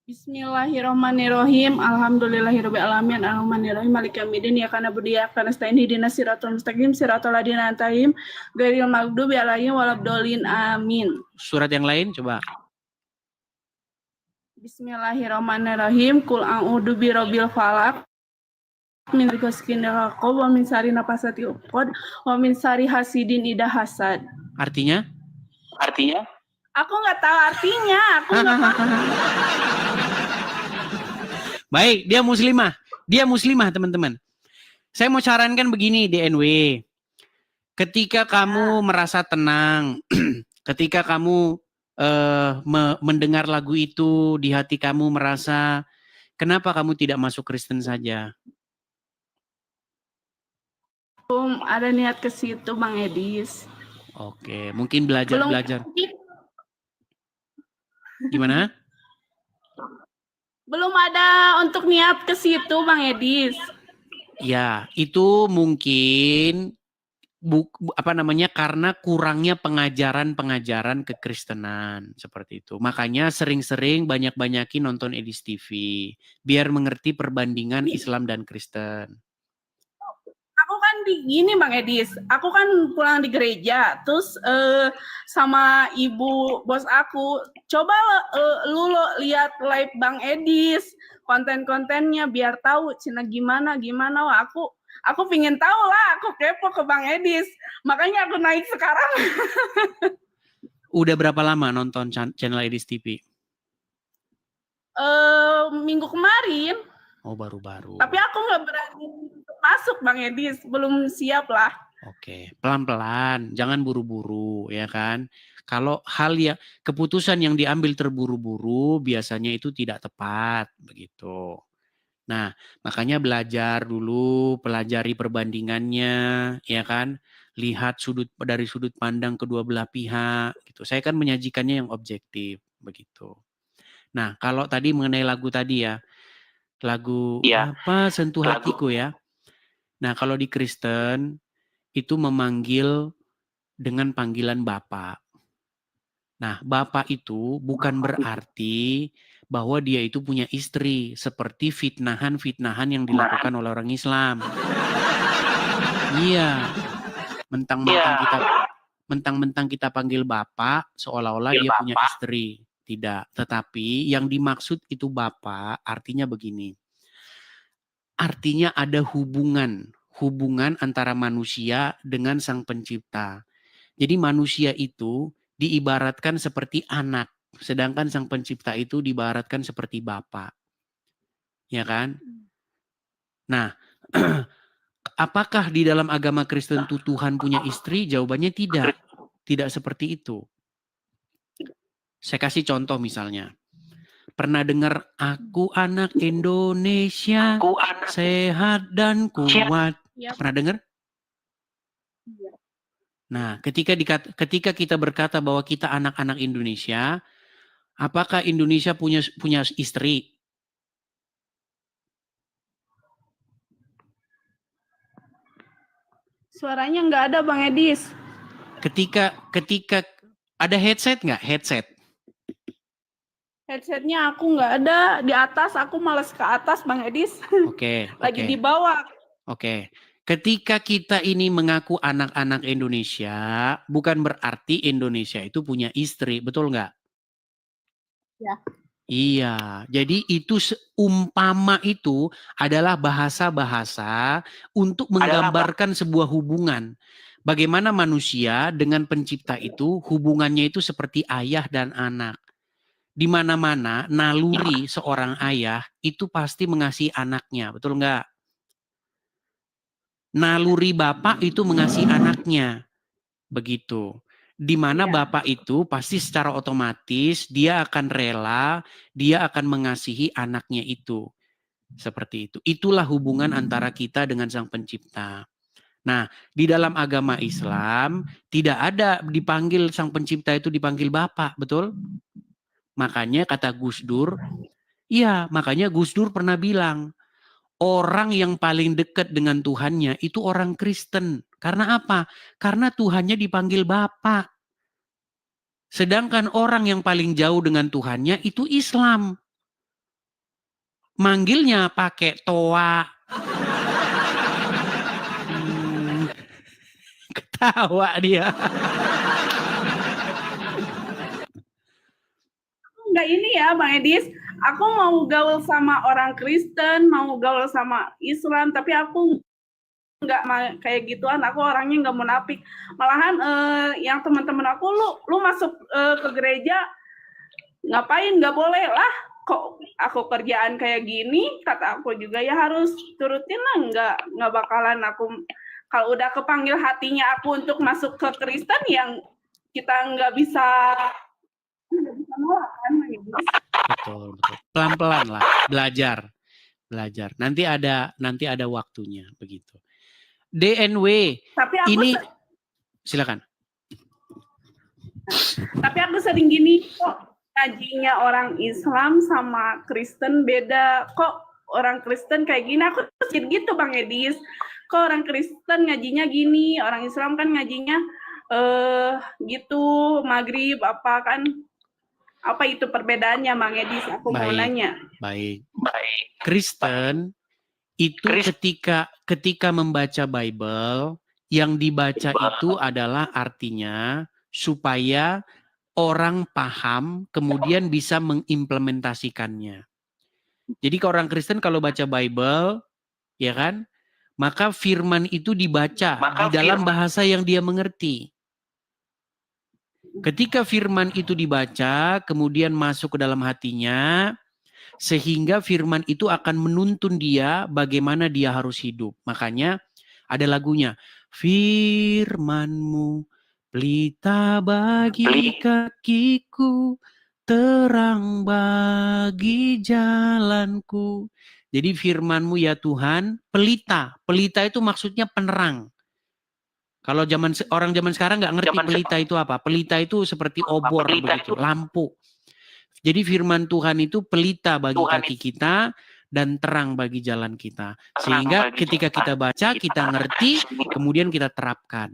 S4: Bismillahirrahmanirrahim. Alhamdulillahirabbil alamin. Arrahmanirrahim. Maliki yaumiddin. Iyyaka na'budu wa iyyaka nasta'in. Ihdinas siratal mustaqim. Siratal ladzina an'amta 'alaihim ghairil maghdubi 'alaihim waladdallin. Amin.
S2: Surat yang lain coba.
S4: Bismillahirrahmanirrahim. Qul a'udzu birabbil falaq min ghasikin wa min syarri nafasati uqad wa min syarri hasidin idza hasad.
S2: Artinya?
S4: Aku nggak tahu artinya. Aku nggak tahu.
S2: Baik, dia muslimah teman-teman. Saya mau sarankan begini DNW. Ketika kamu merasa tenang, ketika kamu mendengar lagu itu di hati kamu merasa, kenapa kamu tidak masuk Kristen saja?
S4: Ada niat ke situ, Bang Edis.
S2: Oke, mungkin belajar. Gimana?
S4: Belum ada untuk niat ke situ, Bang Edis.
S2: Ya, itu mungkin karena kurangnya pengajaran kekristenan seperti itu. Makanya sering-sering banyak-banyakin nonton Edis TV biar mengerti perbandingan Islam dan Kristen.
S4: Aku kan gini Bang Edis, aku kan pulang di gereja, terus sama ibu bos aku, coba lu lihat live Bang Edis, konten-kontennya biar tahu Cina gimana. Wah, aku pingin tahu lah, aku kepo ke Bang Edis, makanya aku naik sekarang.
S2: Udah berapa lama nonton channel Edis TV?
S4: Minggu kemarin.
S2: Oh, baru-baru.
S4: Tapi aku nggak berani masuk Bang Edis, belum siap lah.
S2: Oke, pelan-pelan, jangan buru-buru ya kan. Kalau keputusan yang diambil terburu-buru biasanya itu tidak tepat begitu. Nah, makanya belajar dulu, pelajari perbandingannya ya kan. Lihat dari sudut pandang kedua belah pihak gitu. Saya kan menyajikannya yang objektif begitu. Nah, kalau tadi mengenai lagu tadi ya. Lagu apa sentuh hatiku ya. Nah, kalau di Kristen itu memanggil dengan panggilan Bapak. Nah, Bapak itu bukan berarti bahwa dia itu punya istri seperti fitnahan-fitnahan yang dilakukan oleh orang Islam. Iya. Mentang-mentang kita panggil Bapak seolah-olah dia punya istri. Tidak, tetapi yang dimaksud itu Bapak artinya begini. Artinya ada hubungan antara manusia dengan Sang Pencipta. Jadi manusia itu diibaratkan seperti anak, sedangkan Sang Pencipta itu diibaratkan seperti Bapak. Ya kan? Nah, apakah di dalam agama Kristen itu Tuhan punya istri? Jawabannya tidak. Tidak seperti itu. Saya kasih contoh misalnya. Pernah dengar aku anak Indonesia, sehat dan kuat. Pernah dengar? Nah, ketika kita berkata bahwa kita anak-anak Indonesia, apakah Indonesia punya istri?
S4: Suaranya nggak ada Bang Edis.
S2: Ketika ada headset nggak?
S4: Headsetnya aku nggak ada di atas, aku malas ke atas Bang Edis.
S2: Oke.
S4: Lagi di bawah.
S2: Oke. Ketika kita ini mengaku anak-anak Indonesia, bukan berarti Indonesia itu punya istri, betul nggak?
S4: Ya.
S2: Iya, jadi itu umpama itu adalah bahasa-bahasa untuk menggambarkan sebuah hubungan. Bagaimana manusia dengan pencipta itu hubungannya itu seperti ayah dan anak. Di mana-mana naluri seorang ayah itu pasti mengasihi anaknya, betul nggak? Naluri bapak itu mengasihi anaknya, begitu. Di mana bapak itu pasti secara otomatis dia akan rela, dia akan mengasihi anaknya itu. Seperti itu. Itulah hubungan antara kita dengan Sang Pencipta. Nah, di dalam agama Islam tidak ada dipanggil Sang Pencipta itu dipanggil Bapak, betul? Makanya kata Gus Dur, makanya Gus Dur pernah bilang, orang yang paling dekat dengan Tuhannya itu orang Kristen. Karena apa? Karena Tuhannya dipanggil Bapak. Sedangkan orang yang paling jauh dengan Tuhannya itu Islam. Manggilnya pakai toa. Ketawa dia.
S4: Enggak ini ya Bang Edis, aku mau gaul sama orang Kristen, mau gaul sama Islam, tapi aku nggak kayak gituan, aku orangnya nggak munafik. Malahan yang teman-teman aku, lu masuk ke gereja ngapain? Nggak boleh lah, kok aku kerjaan kayak gini, kata aku juga ya harus turutin lah, nggak bakalan aku kalau udah kepanggil hatinya aku untuk masuk ke Kristen yang kita nggak bisa nolak kan.
S2: Betul. Pelan-pelan lah, belajar. Nanti ada waktunya begitu. DNW.
S4: Tapi aku
S2: ini silakan.
S4: Tapi aku sering gini kok ngajinya orang Islam sama Kristen beda. Kok orang Kristen kayak gini, aku sedikit gitu Bang Edis. Kok orang Kristen ngajinya gini, orang Islam kan ngajinya gitu, maghrib apa kan? Apa itu perbedaannya Bang Edis? Aku mau nanya.
S2: Baik. Kristen itu ketika membaca Bible, yang dibaca itu adalah artinya supaya orang paham kemudian bisa mengimplementasikannya. Jadi orang Kristen kalau baca Bible, ya kan, maka firman itu dibaca di dalam bahasa yang dia mengerti. Ketika firman itu dibaca, kemudian masuk ke dalam hatinya, sehingga firman itu akan menuntun dia bagaimana dia harus hidup. Makanya ada lagunya, firman-Mu pelita bagi kakiku, terang bagi jalanku. Jadi firman-Mu ya Tuhan, pelita. Pelita itu maksudnya penerang. Kalau orang zaman sekarang nggak ngerti pelita itu apa. Pelita itu seperti obor begitu, lampu. Jadi firman Tuhan itu pelita bagi kaki kita dan terang bagi jalan kita. Sehingga ketika kita baca, kita ngerti, kemudian kita terapkan.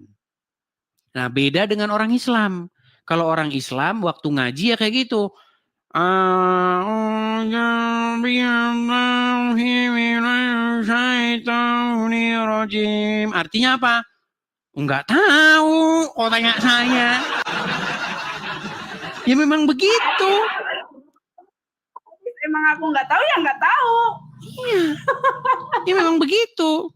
S2: Nah, beda dengan orang Islam. Kalau orang Islam waktu ngaji ya kayak gitu. Artinya apa? Enggak tahu, kok tanya saya. Ya memang begitu.
S4: Emang aku nggak tahu ya nggak tahu.
S2: Iya. Ya memang begitu.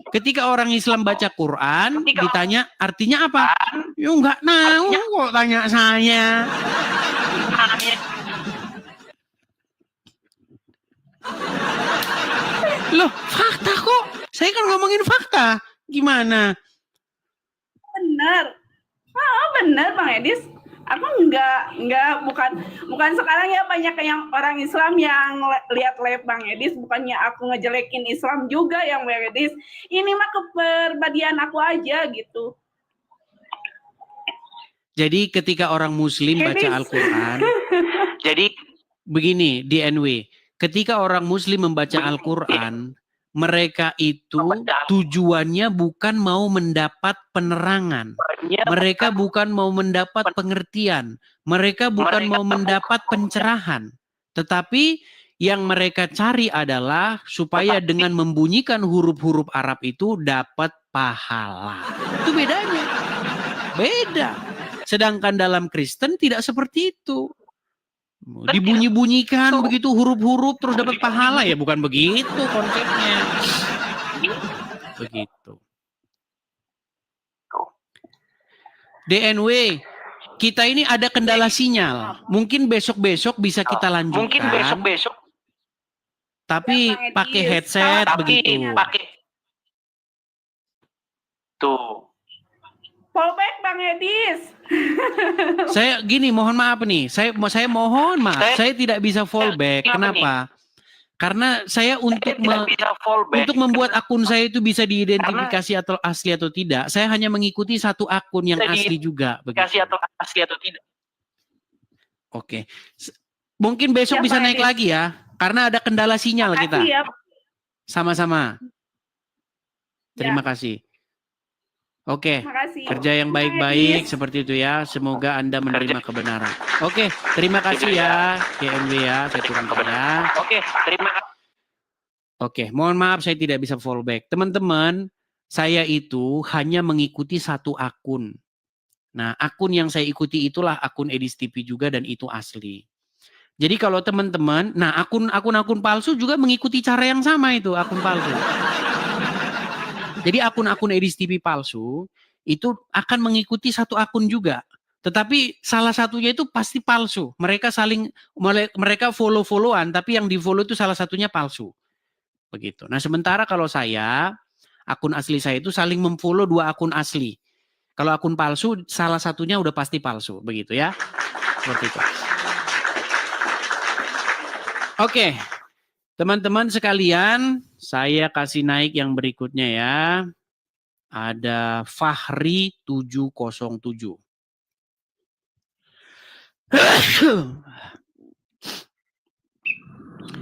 S2: Ketika orang Islam baca Quran, ditanya artinya apa? Ya enggak tahu, kok tanya saya. Loh, fakta kok. Saya kan ngomongin fakta. Gimana?
S4: Benar. Benar Bang Edis. Aku bukan sekarang ya banyak yang orang Islam yang lihat live Bang Edis, bukannya aku ngejelekin Islam juga yang Bang Edis. Ini mah kepribadian aku aja gitu.
S2: Jadi ketika orang Muslim baca Al-Quran, jadi begini di NW, ketika orang Muslim membaca Al-Quran, mereka itu tujuannya bukan mau mendapat penerangan. Mereka bukan mau mendapat pengertian. Mereka bukan mau mendapat pencerahan. Tetapi yang mereka cari adalah supaya dengan membunyikan huruf-huruf Arab itu dapat pahala. Itu bedanya. Beda. Sedangkan dalam Kristen tidak seperti itu. Dibunyi-bunyikan begitu huruf-huruf terus dapat pahala, ya bukan begitu konsepnya. Begitu. DNW, kita ini ada kendala sinyal. Mungkin besok-besok bisa kita lanjutkan. Tapi pakai headset begitu.
S5: Tuh.
S4: Fallback Bang Edis.
S2: Saya gini, mohon maaf nih. Saya mohon maaf. Saya tidak bisa fallback. Kenapa? Karena saya untuk membuat akun saya itu bisa diidentifikasi atau asli atau tidak, saya hanya mengikuti satu akun yang asli juga. Oke. Mungkin besok bisa naik lagi ya. Karena ada kendala sinyal kita. Sama-sama. Terima kasih. Oke, kerja yang baik-baik seperti itu ya. Semoga Anda menerima kebenaran. Oke, terima kasih ya, KMW ya. Saya turunkan ya. Oke, mohon maaf saya tidak bisa fallback. Teman-teman, saya itu hanya mengikuti satu akun. Nah, akun yang saya ikuti itulah akun Edis TV juga dan itu asli. Jadi kalau teman-teman, nah akun palsu juga mengikuti cara yang sama itu, akun palsu. Jadi akun-akun Edis TV palsu itu akan mengikuti satu akun juga. Tetapi salah satunya itu pasti palsu. Mereka follow-followan, tapi yang di-follow itu salah satunya palsu. Begitu. Nah, sementara kalau saya, akun asli saya itu saling memfollow dua akun asli. Kalau akun palsu, salah satunya udah pasti palsu. Begitu ya. Seperti itu. Oke. Teman-teman sekalian, saya kasih naik yang berikutnya ya. Ada Fahri 707.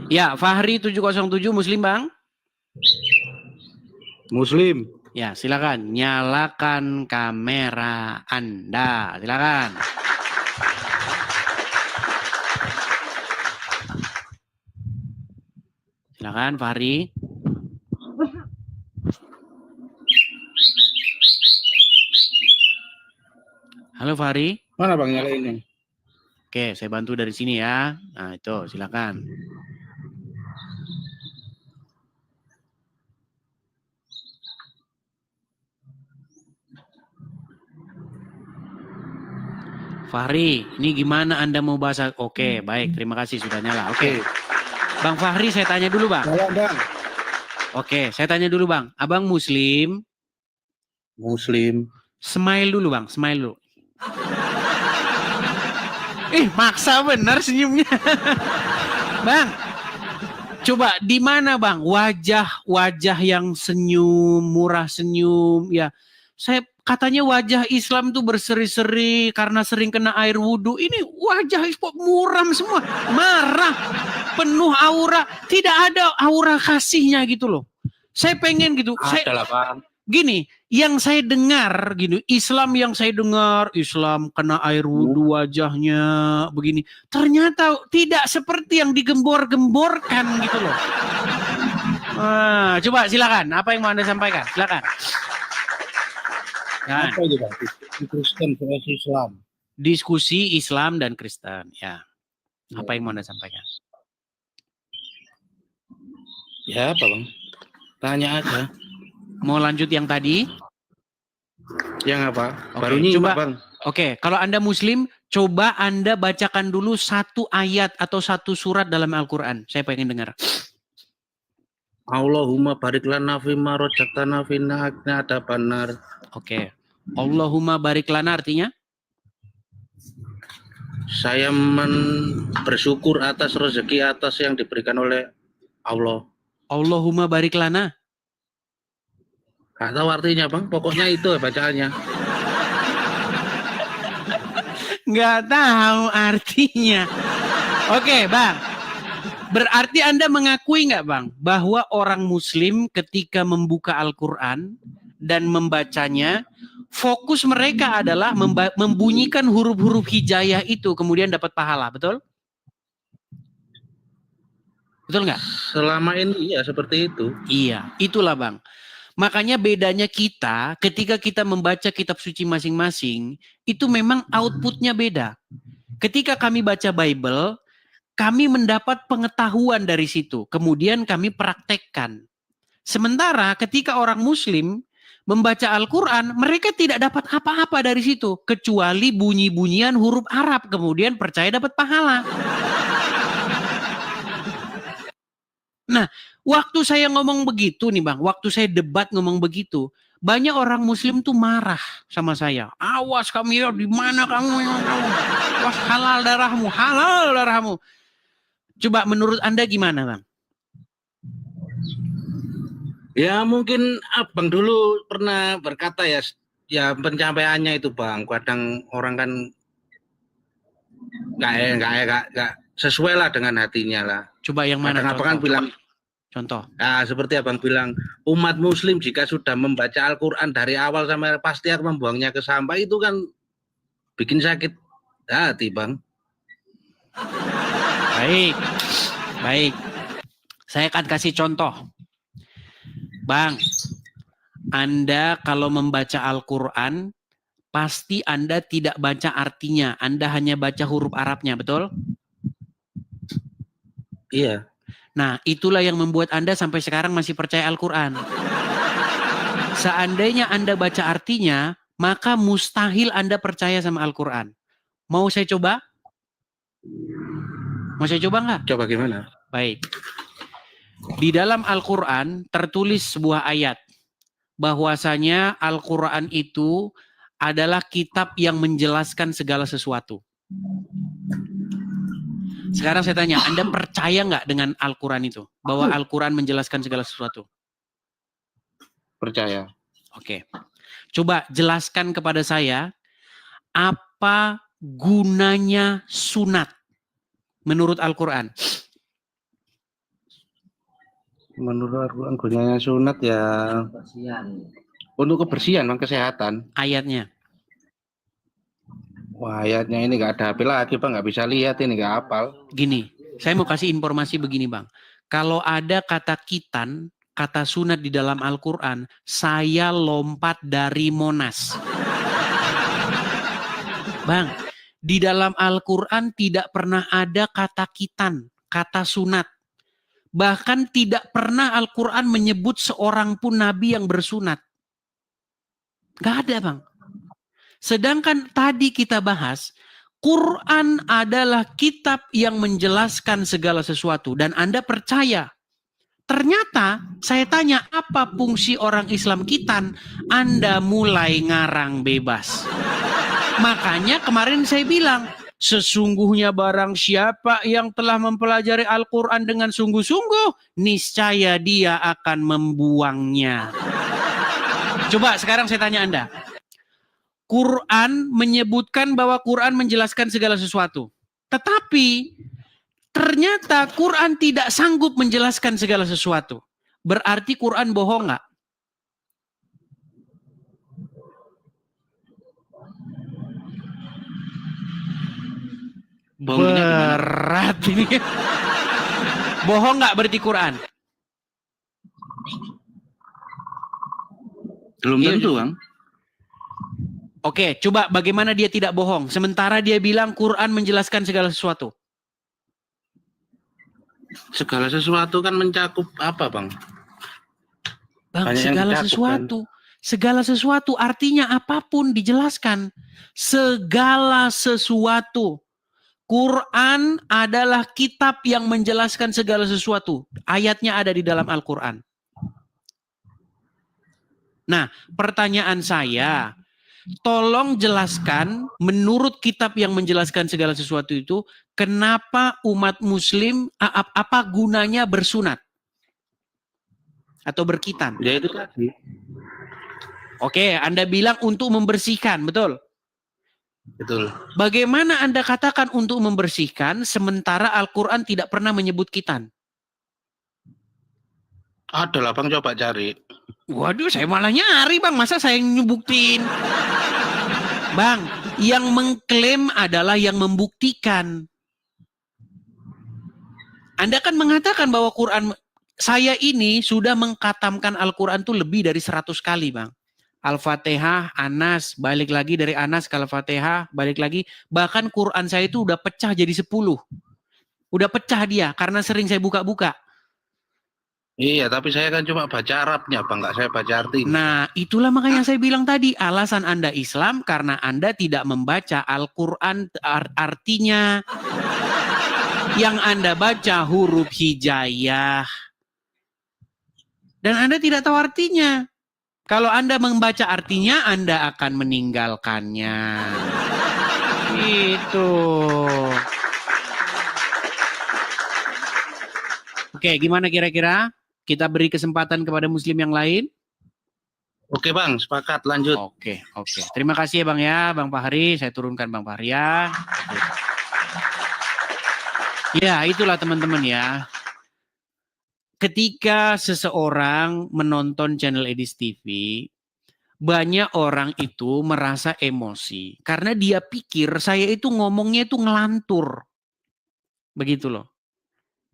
S2: Ya, Fahri 707 Muslim, Bang.
S6: Muslim.
S2: Ya, silakan nyalakan kamera Anda. Silakan. Silakan Fahri. Halo Fahri.
S6: Mana Bang nyalainnya?
S2: Oke, saya bantu dari sini ya. Nah, itu silakan. Fahri, ini gimana Anda mau bahas? Oke, baik. Terima kasih sudah nyala. Oke. Bang Fahri, saya tanya dulu, Bang.
S6: Nyala, Bang.
S2: Oke, saya tanya dulu, Bang. Abang Muslim?
S6: Muslim.
S2: Smile dulu, Bang. Smile dulu. Maksa bener senyumnya. Bang, coba di mana, Bang? Wajah yang senyum, murah senyum. Ya, saya katanya wajah Islam tuh berseri-seri karena sering kena air wudhu. Ini wajah muram semua, marah, penuh aura, tidak ada aura kasihnya gitu loh. Saya pengen gitu.
S6: Adalah Bang.
S2: Gini, yang saya dengar gini, Islam yang saya dengar, Islam kena air wudhu wajahnya begini. Ternyata tidak seperti yang digembor-gemborkan gitu loh. Coba silakan, apa yang mau Anda sampaikan? Silakan. Ya.
S6: Apa itu Bang? Kristen versi Islam.
S2: Diskusi Islam dan Kristen, ya. Apa yang mau Anda sampaikan?
S6: Ya apa Bang? Tanya aja.
S2: Mau lanjut yang tadi?
S6: Yang apa?
S2: Oke,
S6: Baru nyimak
S2: coba,
S6: Bang.
S2: Oke, kalau Anda Muslim, coba Anda bacakan dulu satu ayat atau satu surat dalam Al-Quran. Saya pengen dengar.
S6: Allahumma barik lana fima rojaktana fina akna ada benar.
S2: Oke. Allahumma barik lana artinya?
S6: Saya bersyukur atas rezeki atas yang diberikan oleh Allah.
S2: Allahumma barik lana.
S6: Gak tahu artinya Bang, pokoknya itu bacaannya.
S2: Nggak tahu artinya. Oke, Bang. Berarti Anda mengakui nggak, Bang, bahwa orang Muslim ketika membuka Al-Quran dan membacanya, fokus mereka adalah membunyikan huruf-huruf hijayah itu, kemudian dapat pahala, betul? Betul nggak?
S6: Selama ini ya seperti itu.
S2: Iya, itulah Bang. Makanya bedanya kita ketika kita membaca kitab suci masing-masing, itu memang outputnya beda. Ketika kami baca Bible, kami mendapat pengetahuan dari situ. Kemudian kami praktekkan. Sementara ketika orang Muslim membaca Al-Quran, mereka tidak dapat apa-apa dari situ. Kecuali bunyi-bunyian huruf Arab. Kemudian percaya dapat pahala. Nah, waktu saya ngomong begitu nih Bang, waktu saya debat ngomong begitu, banyak orang Muslim tuh marah sama saya. Awas kamu ya, di mana kamu? Awas halal darahmu, halal darahmu. Coba menurut Anda gimana Bang?
S6: Ya mungkin Abang dulu pernah berkata ya penyampaiannya itu Bang, kadang orang kan nggak sesuai lah dengan hatinya lah.
S2: Coba yang mana?
S6: Abang kan bilang
S2: contoh.
S6: Nah, seperti Abang bilang, umat Muslim jika sudah membaca Al-Quran dari awal sampai pasti akan membuangnya ke sampah, itu kan bikin sakit hati Bang.
S2: Baik. Saya akan kasih contoh. Bang, Anda kalau membaca Al-Quran, pasti Anda tidak baca artinya. Anda hanya baca huruf Arabnya, betul?
S6: Iya.
S2: Nah, itulah yang membuat Anda sampai sekarang masih percaya Al-Quran. Seandainya Anda baca artinya, maka mustahil Anda percaya sama Al-Quran. Mau saya coba? Mau saya coba nggak?
S6: Coba gimana?
S2: Baik. Di dalam Al-Quran tertulis sebuah ayat. Bahwasanya Al-Quran itu adalah kitab yang menjelaskan segala sesuatu. Sekarang saya tanya, Anda percaya nggak dengan Al-Quran itu? Bahwa Al-Quran menjelaskan segala sesuatu?
S6: Percaya.
S2: Oke. Coba jelaskan kepada saya, apa gunanya sunat menurut Al-Quran?
S6: Menurut Al-Quran gunanya sunat ya untuk kebersihan, kesehatan.
S2: Ayatnya.
S6: Wah, ayatnya ini nggak ada HP lagi, Bang. Nggak bisa lihat, ini nggak hafal.
S2: Gini, saya mau kasih informasi begini, Bang. Kalau ada kata kitan, kata sunat di dalam Al-Quran, saya lompat dari Monas. Bang, di dalam Al-Quran tidak pernah ada kata kitan, kata sunat. Bahkan tidak pernah Al-Quran menyebut seorang pun nabi yang bersunat. Gak ada, Bang. Sedangkan tadi kita bahas, Quran adalah kitab yang menjelaskan segala sesuatu. Dan Anda percaya. Ternyata saya tanya apa fungsi orang Islam kitan, Anda mulai ngarang bebas. Makanya kemarin saya bilang, sesungguhnya barang siapa yang telah mempelajari Al-Quran dengan sungguh-sungguh, niscaya dia akan membuangnya. Coba sekarang saya tanya Anda. Quran menyebutkan bahwa Quran menjelaskan segala sesuatu. Tetapi ternyata Quran tidak sanggup menjelaskan segala sesuatu. Berarti Quran bohong nggak? Berat ini. Bohong nggak berarti Quran?
S6: Belum tentu, Bang.
S2: Oke, coba bagaimana dia tidak bohong? Sementara dia bilang Quran menjelaskan segala sesuatu.
S6: Segala sesuatu kan mencakup apa, Bang?
S2: Bang,
S6: Banyak yang
S2: segala
S6: dicakup,
S2: sesuatu. Segala sesuatu artinya apapun dijelaskan. Segala sesuatu. Quran adalah kitab yang menjelaskan segala sesuatu. Ayatnya ada di dalam Al-Quran. Nah, pertanyaan saya, tolong jelaskan menurut kitab yang menjelaskan segala sesuatu itu, kenapa umat muslim, apa gunanya bersunat? Atau berkitan?
S6: Ya itu tadi.
S2: Oke, Anda bilang untuk membersihkan, betul?
S6: Betul.
S2: Bagaimana Anda katakan untuk membersihkan, sementara Al-Quran tidak pernah menyebut kitan?
S6: Ada lah, Bang, coba cari.
S2: Waduh, saya malah nyari, Bang. Masa saya nyebuktiin? Bang, yang mengklaim adalah yang membuktikan. Anda kan mengatakan bahwa Quran, saya ini sudah mengkatamkan Al-Quran itu lebih dari 100 kali, Bang. Al-Fatihah, Anas, balik lagi dari Anas ke Al-Fatihah, balik lagi. Bahkan Quran saya itu udah pecah jadi 10. Udah pecah dia karena sering saya buka-buka.
S6: Iya, tapi saya kan cuma baca Arabnya, Bang. Nggak saya baca artinya.
S2: Nah, itulah makanya saya bilang tadi, alasan Anda Islam karena Anda tidak membaca Al-Quran artinya. Yang Anda baca huruf hijaiyah. Dan Anda tidak tahu artinya. Kalau Anda membaca artinya, Anda akan meninggalkannya. Gitu. Oke, gimana kira-kira? Kita beri kesempatan kepada muslim yang lain.
S6: Oke, Bang, sepakat, lanjut.
S2: Oke. Terima kasih ya Bang ya, Bang Fahri. Saya turunkan Bang Fahri ya. Ya, itulah teman-teman ya. Ketika seseorang menonton channel Edis TV, banyak orang itu merasa emosi. Karena dia pikir saya itu ngomongnya itu ngelantur. Begitu loh.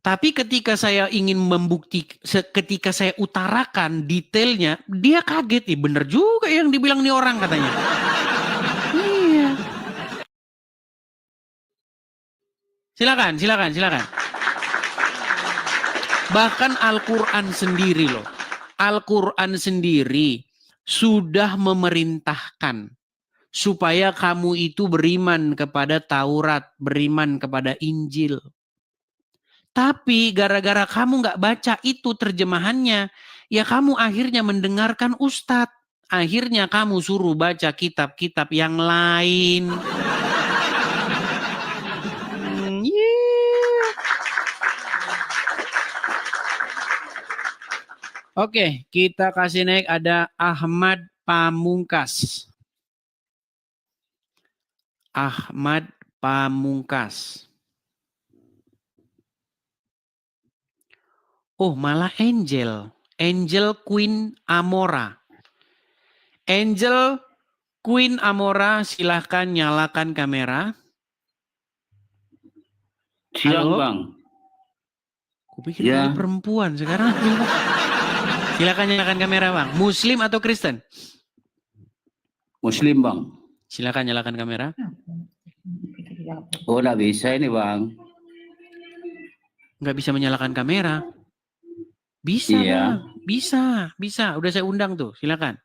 S2: Tapi ketika saya ingin membuktikan, ketika saya utarakan detailnya, dia kaget nih, bener juga yang dibilang nih orang katanya. Iya. Silakan. Bahkan Al-Quran sendiri loh, Al-Quran sendiri sudah memerintahkan supaya kamu itu beriman kepada Taurat, beriman kepada Injil. Tapi gara-gara kamu nggak baca itu terjemahannya, ya kamu akhirnya mendengarkan ustadz. Akhirnya kamu suruh baca kitab-kitab yang lain. Oke, kita kasih naik ada Ahmad Pamungkas. Ahmad Pamungkas. Oh, malah Angel. Angel Queen Amora. Angel Queen Amora, silahkan nyalakan kamera.
S7: Siang,
S2: Halo?
S7: Bang.
S2: Kupikir
S7: Ya.
S2: tadi perempuan, sekarang silakan nyalakan kamera, Bang. Muslim atau Kristen?
S7: Muslim, Bang.
S2: Silakan nyalakan kamera.
S7: Oh, nggak bisa ini, Bang.
S2: Nggak bisa menyalakan kamera. Bisa,
S7: Iya.
S2: Bang. Bisa. Udah saya undang tuh, silakan.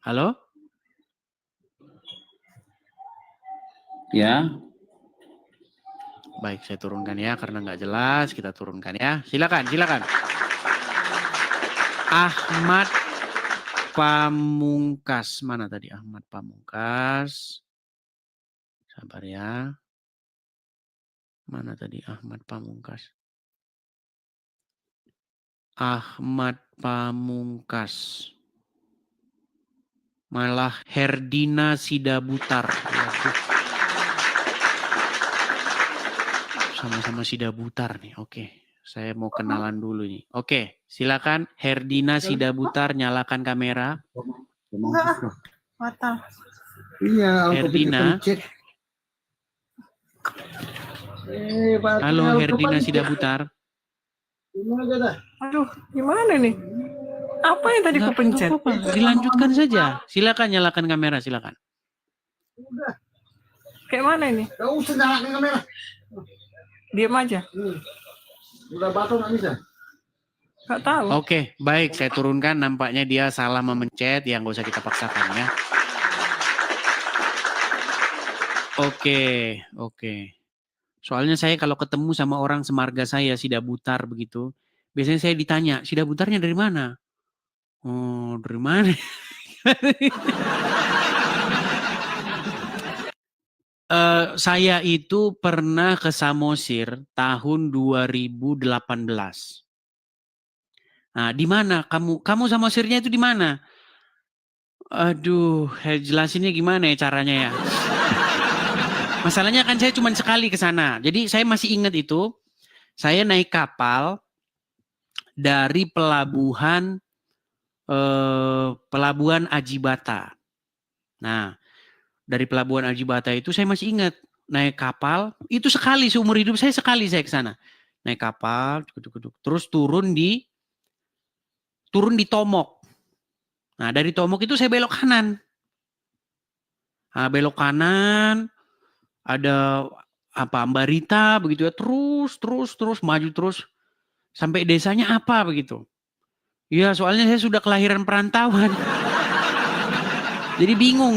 S2: Halo?
S7: Ya.
S2: Baik, saya turunkan ya, karena nggak jelas, kita turunkan ya. Silakan. Ahmad Pamungkas. Mana tadi Ahmad Pamungkas? Sabar ya. Mana tadi Ahmad Pamungkas? Ahmad Pamungkas. Malah Herdina Sidabutar. Waduh. Sama-sama Sidabutar nih. Oke. Saya mau kenalan dulu nih. Oke, silakan Herdina Sidabutar, nyalakan kamera.
S1: Iya,
S2: Herdina. Halo Herdina Sidabutar.
S8: Aduh, gimana nih? Apa yang tadi
S2: Nggak
S8: kupencet?
S2: apa-apa, dilanjutkan saja. Silakan nyalakan kamera, silakan.
S8: Kayak mana ini?
S1: Gak usah nyalakan kamera.
S8: Diam aja.
S1: Udah batu nggak bisa.
S8: Gak tahu.
S2: Oke, baik, saya turunkan. Nampaknya dia salah memencet, ya nggak usah kita paksakan ya. Oke. Soalnya saya kalau ketemu sama orang semarga saya, Sidabutar begitu, biasanya saya ditanya, Sidabutarnya dari mana? Oh, dari mana? Saya itu pernah ke Samosir tahun 2018. Nah, di mana kamu? Kamu Samosirnya itu di mana? Aduh, jelasinnya gimana ya caranya ya? Masalahnya kan saya cuma sekali ke sana. Jadi saya masih ingat itu. Saya naik kapal dari pelabuhan Ajibata. Nah, dari pelabuhan Ajibata itu saya masih ingat naik kapal itu sekali seumur hidup saya sekali saya ke sana. Naik kapal, terus turun di Tomok. Nah, dari Tomok itu saya belok kanan. Nah, belok kanan ada Ambarita begitu ya, terus maju terus sampai desanya apa begitu. Ya, soalnya saya sudah kelahiran perantauan. Jadi bingung.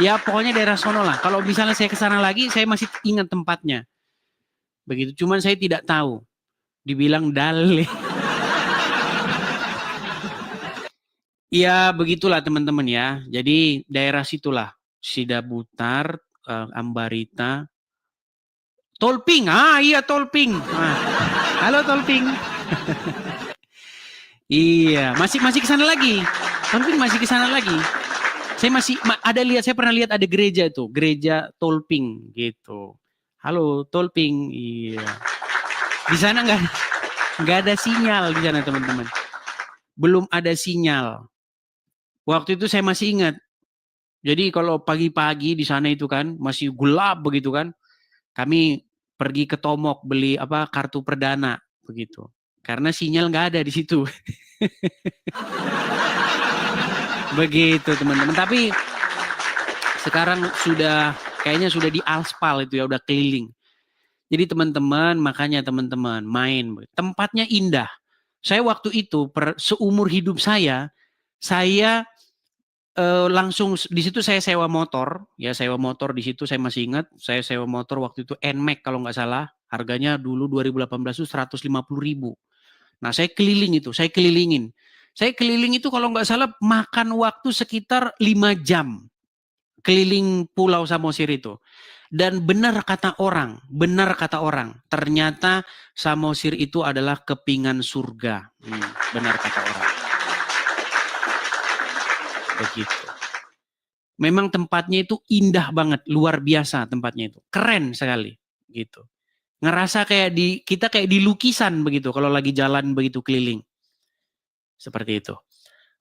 S2: Ya pokoknya daerah sono lah. Kalau misalnya saya ke sana lagi, saya masih ingat tempatnya. Begitu, cuman saya tidak tahu. Dibilang dale. Ya begitulah teman-teman ya. Jadi daerah situlah. Sidabutar, Ambarita, Tolping. Iya Tolping. Nah, halo Tolping. Iya, masih ke sana lagi. Tolping masih ke sana lagi. Saya pernah lihat ada gereja itu, gereja Tolping gitu. Halo Tolping. Iya. Di sana nggak ada sinyal di sana teman-teman. Belum ada sinyal. Waktu itu saya masih ingat. Jadi kalau pagi-pagi di sana itu kan masih gelap begitu kan. Kami pergi ke Tomok beli kartu perdana begitu. Karena sinyal nggak ada di situ. Begitu teman-teman. Tapi sekarang kayaknya sudah di aspal itu ya, udah keliling. Jadi teman-teman, makanya teman-teman main. Tempatnya indah. Saya waktu itu seumur hidup saya langsung di situ saya sewa motor di situ. Saya masih ingat saya sewa motor waktu itu NMAX kalau nggak salah, harganya dulu 2018 itu 150.000. Nah saya kelilingin itu kalau nggak salah makan waktu sekitar 5 jam keliling Pulau Samosir itu. Dan benar kata orang, ternyata Samosir itu adalah kepingan surga. Benar kata orang. Begitu. Memang tempatnya itu indah banget, luar biasa tempatnya itu. Keren sekali gitu. Ngerasa kita kayak di lukisan begitu kalau lagi jalan begitu keliling. Seperti itu.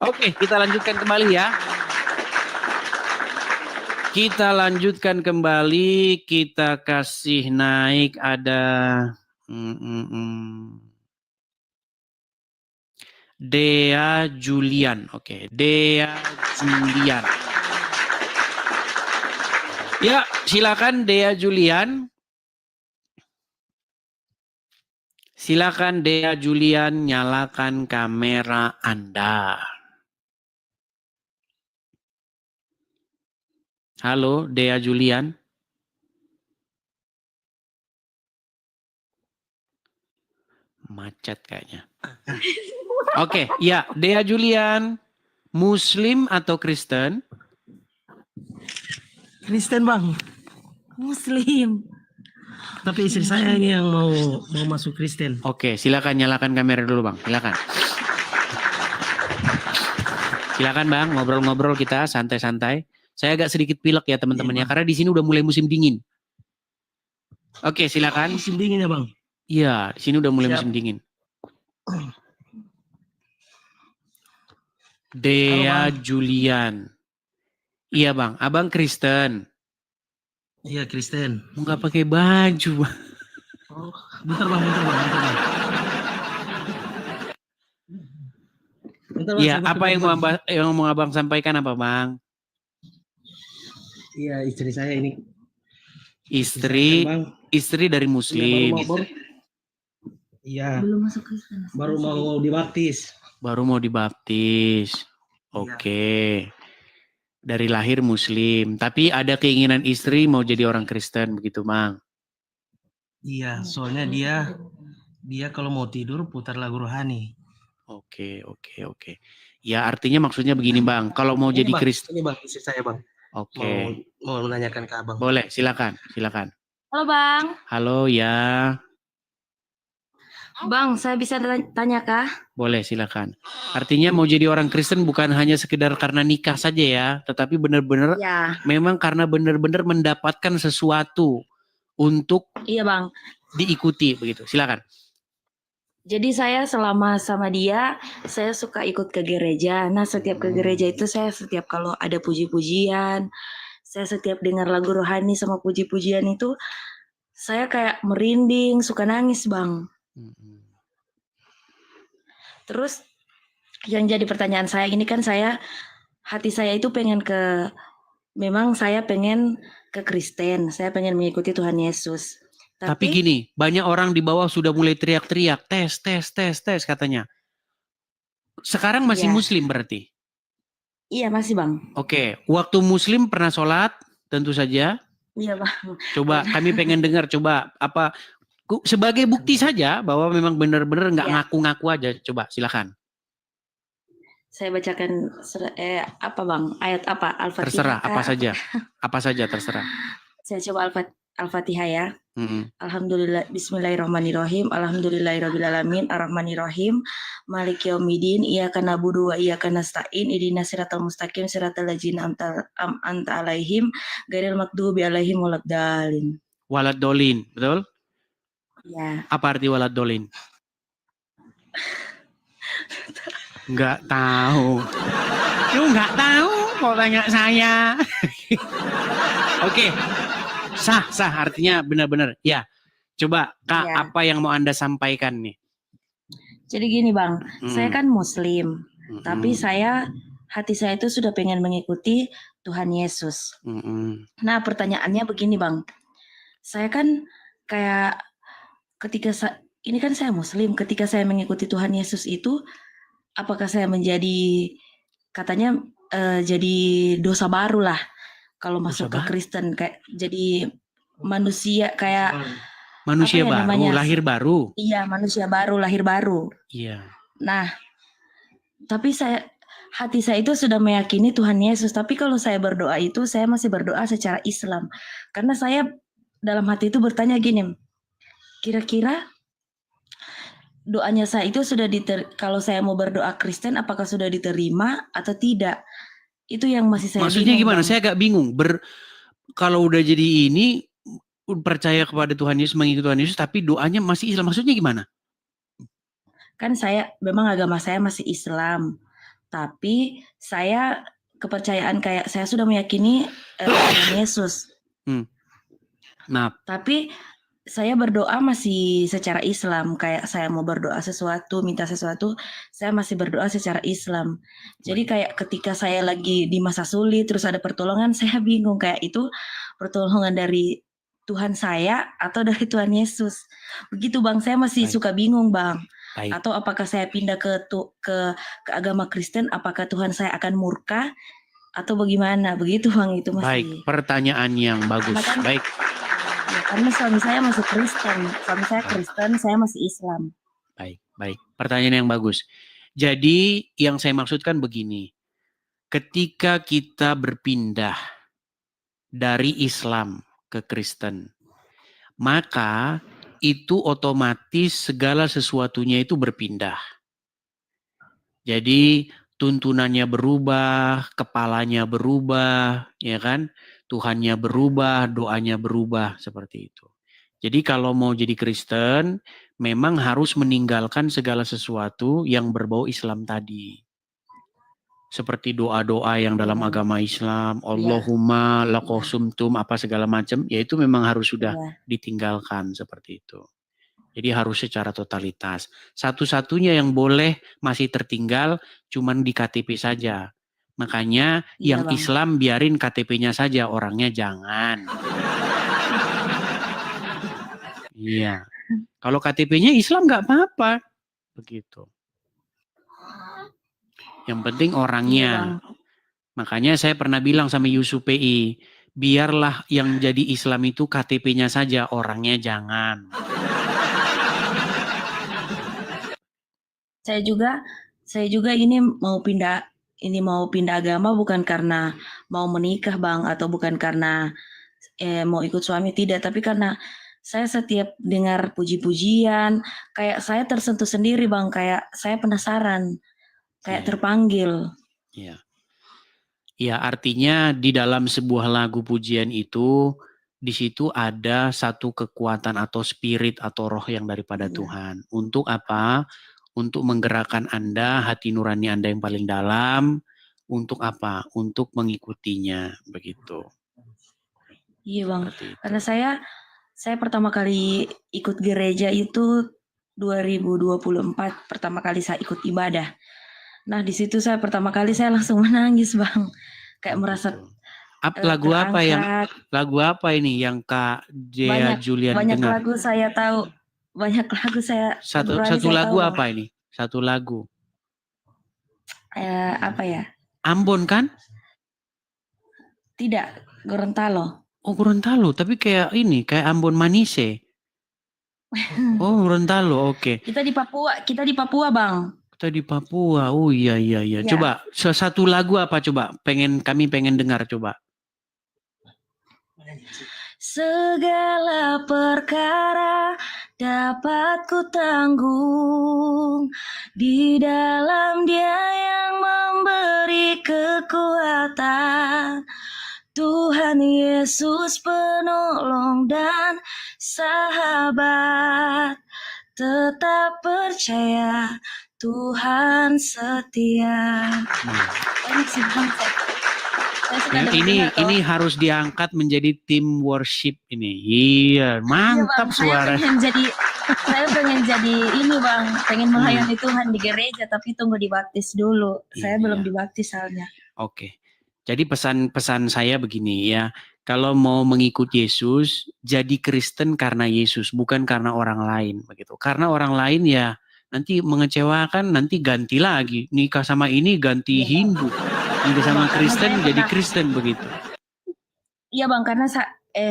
S2: Oke, kita lanjutkan kembali ya. Kita lanjutkan kembali, kita kasih naik ada Dea Julian. Oke, Dea Julian. Ya, silakan Dea Julian. Silakan Dea Julian, nyalakan kamera Anda. Halo, Dea Julian. Macet kayaknya. Oke, ya, Dea Julian, Muslim atau Kristen?
S7: Kristen bang,
S9: Muslim.
S7: tapi istri saya ini yang mau masuk Kristen.
S2: Oke, silakan nyalakan kamera dulu bang, silakan. Silakan bang, ngobrol-ngobrol kita santai-santai. Saya agak sedikit pilek ya teman-teman ya, karena di sini udah mulai musim dingin. Oke, silakan.
S7: Musim dingin ya bang?
S2: Iya, di sini udah mulai
S7: Siap.
S2: musim dingin. Dea Julian. Iya bang, abang Kristen.
S7: Iya Kristen.
S2: Mau nggak pakai baju bang?
S7: Oh, bentar bang, bentar bang. Bentar, bang,
S2: Iya,
S7: saya
S2: apa yang mau abang sampaikan apa bang?
S7: Iya istri saya ini.
S2: Istri
S7: Bang,
S2: dari Muslim.
S7: iya,
S9: Belum masuk Kristen.
S7: baru mau dibaptis.
S2: Baru mau dibaptis. Oke. Dari lahir Muslim. Tapi ada keinginan istri mau jadi orang Kristen begitu, Bang.
S7: Iya, soalnya dia kalau mau tidur putar lagu rohani.
S2: Oke. Ya artinya maksudnya begini, Bang. Kalau mau jadi Kristen.
S7: Ini bang, istri saya bang.
S2: Oke.
S7: Mau menanyakan ke abang.
S2: Boleh, silakan.
S9: Halo Bang.
S2: Halo ya.
S9: Bang, saya bisa tanya kah?
S2: Boleh, silakan. Artinya mau jadi orang Kristen bukan hanya sekedar karena nikah saja ya, tetapi benar-benar
S9: Ya.
S2: memang karena benar-benar mendapatkan sesuatu untuk
S9: Iya Bang.
S2: diikuti begitu. Silakan.
S9: Jadi saya selama sama dia, saya suka ikut ke gereja. Nah setiap ke gereja itu saya setiap kalau ada puji-pujian, saya setiap dengar lagu rohani sama puji-pujian itu, saya kayak merinding, suka nangis Bang. Terus yang jadi pertanyaan saya ini kan hati saya itu memang saya pengen ke Kristen, saya pengen mengikuti Tuhan Yesus.
S2: Tapi gini, banyak orang di bawah sudah mulai teriak-teriak, tes katanya. Sekarang masih
S9: Iya.
S2: Muslim berarti?
S9: Iya masih Bang.
S2: Oke, waktu Muslim pernah sholat, tentu saja.
S9: Iya Bang.
S2: Coba kami pengen dengar, sebagai bukti saja bahwa memang benar-benar nggak
S9: Iya.
S2: ngaku-ngaku aja. Coba silakan.
S9: Saya bacakan apa Bang? Ayat apa? Al-Fatihah.
S2: Terserah, apa saja terserah.
S9: Saya coba Al-Fatihah ya.
S2: Mm-mm.
S9: Alhamdulillah, bismillahirrahmanirrahim. Alhamdulillahirrahmanirrahim. Ar-Rahmanirrahim. Malik yaumiddin. Iyyaka na'budu wa iyyaka nasta'in. Ihdinas siratal mustaqim. Siratal ladzina anta alaihim. Ghairil maghdubi alaihim waladdallin.
S2: Walad dolin, betul?
S9: Ya.
S2: Apa arti walad dolin? Nggak tahu. Lu nggak tahu kalau tanya saya. Oke. Sah artinya benar-benar. Ya. Coba Kak,
S9: Ya.
S2: apa yang mau Anda sampaikan nih?
S9: Jadi gini Bang, saya kan Muslim, tapi
S2: Mm-mm.
S9: hati saya itu sudah pengen mengikuti Tuhan Yesus.
S2: Mm-mm.
S9: Nah pertanyaannya begini Bang, saya kan kayak ini kan saya Muslim, ketika saya mengikuti Tuhan Yesus itu, apakah saya katanya jadi dosa baru lah kalau masuk ke Kristen, kayak jadi manusia kayak
S2: Manusia
S9: apa ya
S2: baru,
S9: namanya?
S2: lahir baru.
S9: Iya manusia baru, lahir baru.
S2: Iya.
S9: Nah, tapi hati saya itu sudah meyakini Tuhan Yesus. Tapi kalau saya berdoa itu, saya masih berdoa secara Islam. Karena saya dalam hati itu bertanya gini, kira-kira doanya saya itu sudah kalau saya mau berdoa Kristen, apakah sudah diterima atau tidak? Itu yang masih saya
S2: Maksudnya
S9: bingung,
S2: gimana?
S9: Bang.
S2: Saya agak bingung. Kalau udah jadi ini percaya kepada Tuhan Yesus, mengikuti Tuhan Yesus, tapi doanya masih Islam. Maksudnya gimana?
S9: Kan saya memang agama saya masih Islam, tapi saya kepercayaan kayak saya sudah meyakini Tuhan Yesus.
S2: Nah,
S9: Tapi saya berdoa masih secara Islam, kayak saya mau berdoa sesuatu, minta sesuatu, saya masih berdoa secara Islam. Jadi kayak ketika saya lagi di masa sulit, terus ada pertolongan, saya bingung kayak itu pertolongan dari Tuhan saya atau dari Tuhan Yesus. Begitu Bang, saya masih
S2: Baik.
S9: suka bingung Bang.
S2: baik.
S9: Atau apakah saya pindah ke agama Kristen, apakah Tuhan saya akan murka atau bagaimana? Begitu Bang, itu masih.
S2: Baik, pertanyaan yang bagus.
S9: Karena kan-
S2: Baik,
S9: Ya, karena suami saya masih Kristen, suami saya Kristen, saya masih Islam.
S2: baik. Pertanyaan yang bagus. Jadi yang saya maksudkan begini. Ketika kita berpindah dari Islam ke Kristen, maka itu otomatis segala sesuatunya itu berpindah. Jadi tuntunannya berubah, kepalanya berubah, ya kan? Tuhannya berubah, doanya berubah, seperti itu. Jadi kalau mau jadi Kristen, memang harus meninggalkan segala sesuatu yang berbau Islam tadi. Seperti doa-doa yang dalam agama Islam, Allahumma laqasumtum, apa segala macam, ya itu memang harus sudah
S9: Ya.
S2: ditinggalkan seperti itu. Jadi harus secara totalitas. Satu-satunya yang boleh masih tertinggal cuman di KTP saja. Makanya
S9: Iya,
S2: yang
S9: Bang.
S2: Islam biarin KTP-nya saja, orangnya jangan. Iya. Kalau KTP-nya Islam nggak apa-apa. Begitu. Yang penting orangnya. Makanya saya pernah bilang sama Yusuf PI, biarlah yang jadi Islam itu KTP-nya saja, orangnya jangan.
S9: Saya juga ini mau pindah agama bukan karena mau menikah Bang, atau bukan karena mau ikut suami, tidak, tapi karena saya setiap dengar puji-pujian kayak saya tersentuh sendiri Bang, kayak saya penasaran, kayak terpanggil.
S2: Iya. Ya, artinya di dalam sebuah lagu pujian itu, di situ ada satu kekuatan atau spirit atau roh yang daripada Tuhan. Untuk apa? Untuk menggerakkan Anda, hati nurani Anda yang paling dalam. Untuk apa? Untuk mengikutinya, begitu.
S9: Iya Bang, karena saya pertama kali ikut gereja itu 2024, pertama kali saya ikut ibadah. Nah di situ saya pertama kali saya langsung menangis Bang, kayak merasa
S2: Lagu apa
S9: terangkat.
S2: lagu apa ini yang Kak Jea Julian
S9: Banyak
S2: dengar?
S9: lagu saya tahu, banyak lagu saya.
S2: Satu
S9: saya
S2: lagu
S9: tahu,
S2: apa ini? Satu lagu.
S9: Apa ya?
S2: Ambon kan?
S9: Tidak, Gorontalo.
S2: Oh Gorontalo, tapi kayak ini, kayak Ambon Manise. Oh Gorontalo, oke.
S9: Kita di Papua Bang.
S2: Kita di Papua. Oh iya.
S9: Ya.
S2: Coba satu lagu apa coba? Kami pengen dengar coba.
S9: Segala perkara dapat ku tanggung di dalam Dia yang memberi kekuatan. Tuhan Yesus penolong dan sahabat, tetap percaya Tuhan setia. Banyak sih Bang.
S2: Ini harus diangkat menjadi tim worship ini. Iya, mantap suara.
S9: Saya pengen jadi ini Bang, pengen melayani Tuhan di gereja, tapi tunggu dibaptis dulu. Saya belum dibaptis soalnya.
S2: Oke. Jadi pesan saya begini ya. Kalau mau mengikut Yesus, jadi Kristen karena Yesus, bukan karena orang lain begitu. Karena orang lain ya nanti mengecewakan, nanti ganti lagi. Nikah sama ini ganti Hindu. Nikah sama Kristen jadi Kristen begitu.
S9: Iya Bang, karena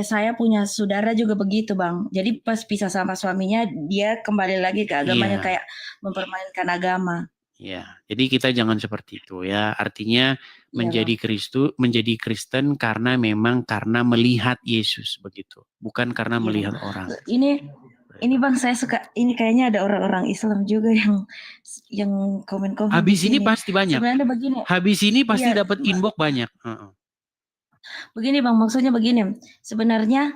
S9: saya punya saudara juga begitu Bang. Jadi pas pisah sama suaminya, dia kembali lagi ke agamanya, kayak mempermainkan agama.
S2: Ya, jadi kita jangan seperti itu ya. Artinya menjadi Kristen karena memang karena melihat Yesus begitu, bukan karena melihat orang.
S9: Ini Ini Bang, saya suka, ini kayaknya ada orang-orang Islam juga yang komen-komen.
S2: Habis
S9: di
S2: ini
S9: sini.
S2: pasti banyak.
S9: Sebenarnya begini.
S2: Habis ini pasti
S9: Iya,
S2: dapat inbox banyak.
S9: begini Bang, maksudnya begini. Sebenarnya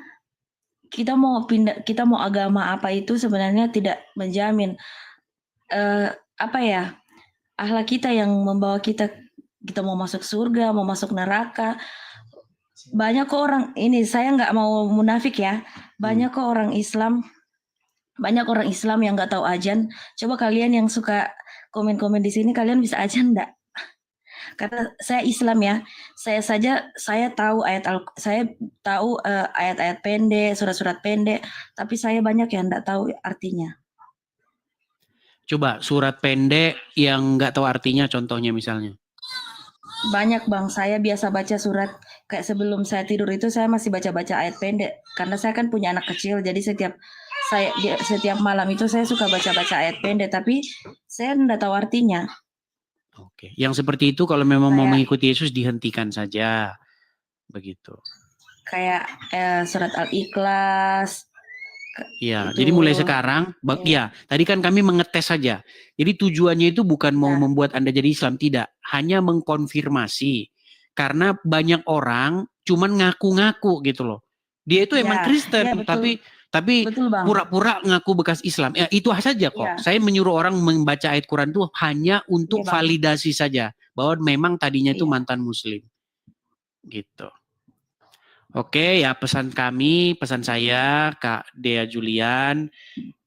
S9: kita mau pindah, kita mau agama apa itu sebenarnya tidak menjamin apa ya, akhlak kita yang membawa kita mau masuk surga, mau masuk neraka. Banyak kok orang ini, saya nggak mau munafik ya. Banyak kok orang Islam. Banyak orang Islam yang nggak tahu azan. Coba kalian yang suka komen-komen di sini, kalian bisa azan nggak? Karena saya Islam ya. Saya tahu ayat-ayat pendek, surat-surat pendek, tapi saya banyak yang nggak tahu artinya.
S2: Coba surat pendek yang nggak tahu artinya, contohnya misalnya.
S9: Banyak Bang, saya biasa baca surat kayak sebelum saya tidur itu saya masih baca-baca ayat pendek. Karena saya kan punya anak kecil, jadi setiap malam itu saya suka baca-baca ayat pendek, tapi saya tidak tahu artinya.
S2: Oke, yang seperti itu kalau memang mau mengikuti Yesus dihentikan saja, begitu.
S9: Kayak surat Al-Ikhlas.
S2: Ya, jadi mulai sekarang, ya, tadi kan kami mengetes saja. Jadi tujuannya itu bukan mau membuat Anda jadi Islam, tidak. Hanya mengkonfirmasi. Karena banyak orang cuman ngaku-ngaku gitu loh. Dia itu emang Kristen, tapi pura-pura ngaku bekas Islam. Ya, itu saja kok. Saya menyuruh orang membaca ayat Quran itu hanya untuk validasi saja. Bahwa memang tadinya itu mantan Muslim. Gitu. Oke, ya pesan saya Kak Dea Julian,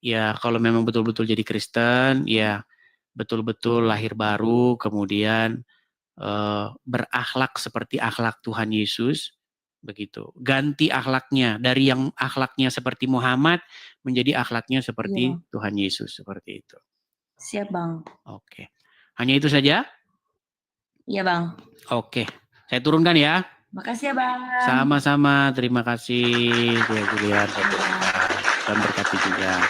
S2: ya kalau memang betul-betul jadi Kristen, ya betul-betul lahir baru, kemudian berakhlak seperti akhlak Tuhan Yesus, begitu. Ganti akhlaknya dari yang akhlaknya seperti Muhammad menjadi akhlaknya seperti Tuhan Yesus, seperti itu.
S9: Siap Bang.
S2: Oke, hanya itu saja?
S9: Iya Bang.
S2: Oke, saya turunkan ya.
S9: Makasih ya Bang.
S2: Sama-sama, terima kasih Dea Julian, dan berkati juga.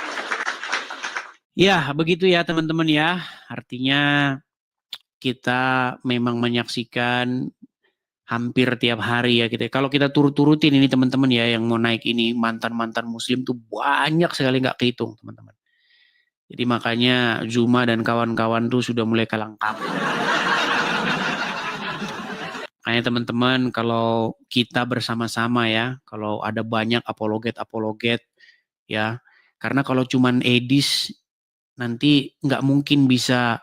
S2: Ya, begitu ya teman-teman ya. Artinya kita memang menyaksikan hampir tiap hari ya kita. Kalau kita turutin ini teman-teman ya yang mau naik ini mantan-mantan Muslim tuh banyak sekali nggak kehitung teman-teman. Jadi makanya Zuma dan kawan-kawan tuh sudah mulai kalang kabut. Makanya teman-teman kalau kita bersama-sama ya, kalau ada banyak apologet ya, karena kalau cuman Edis nanti nggak mungkin bisa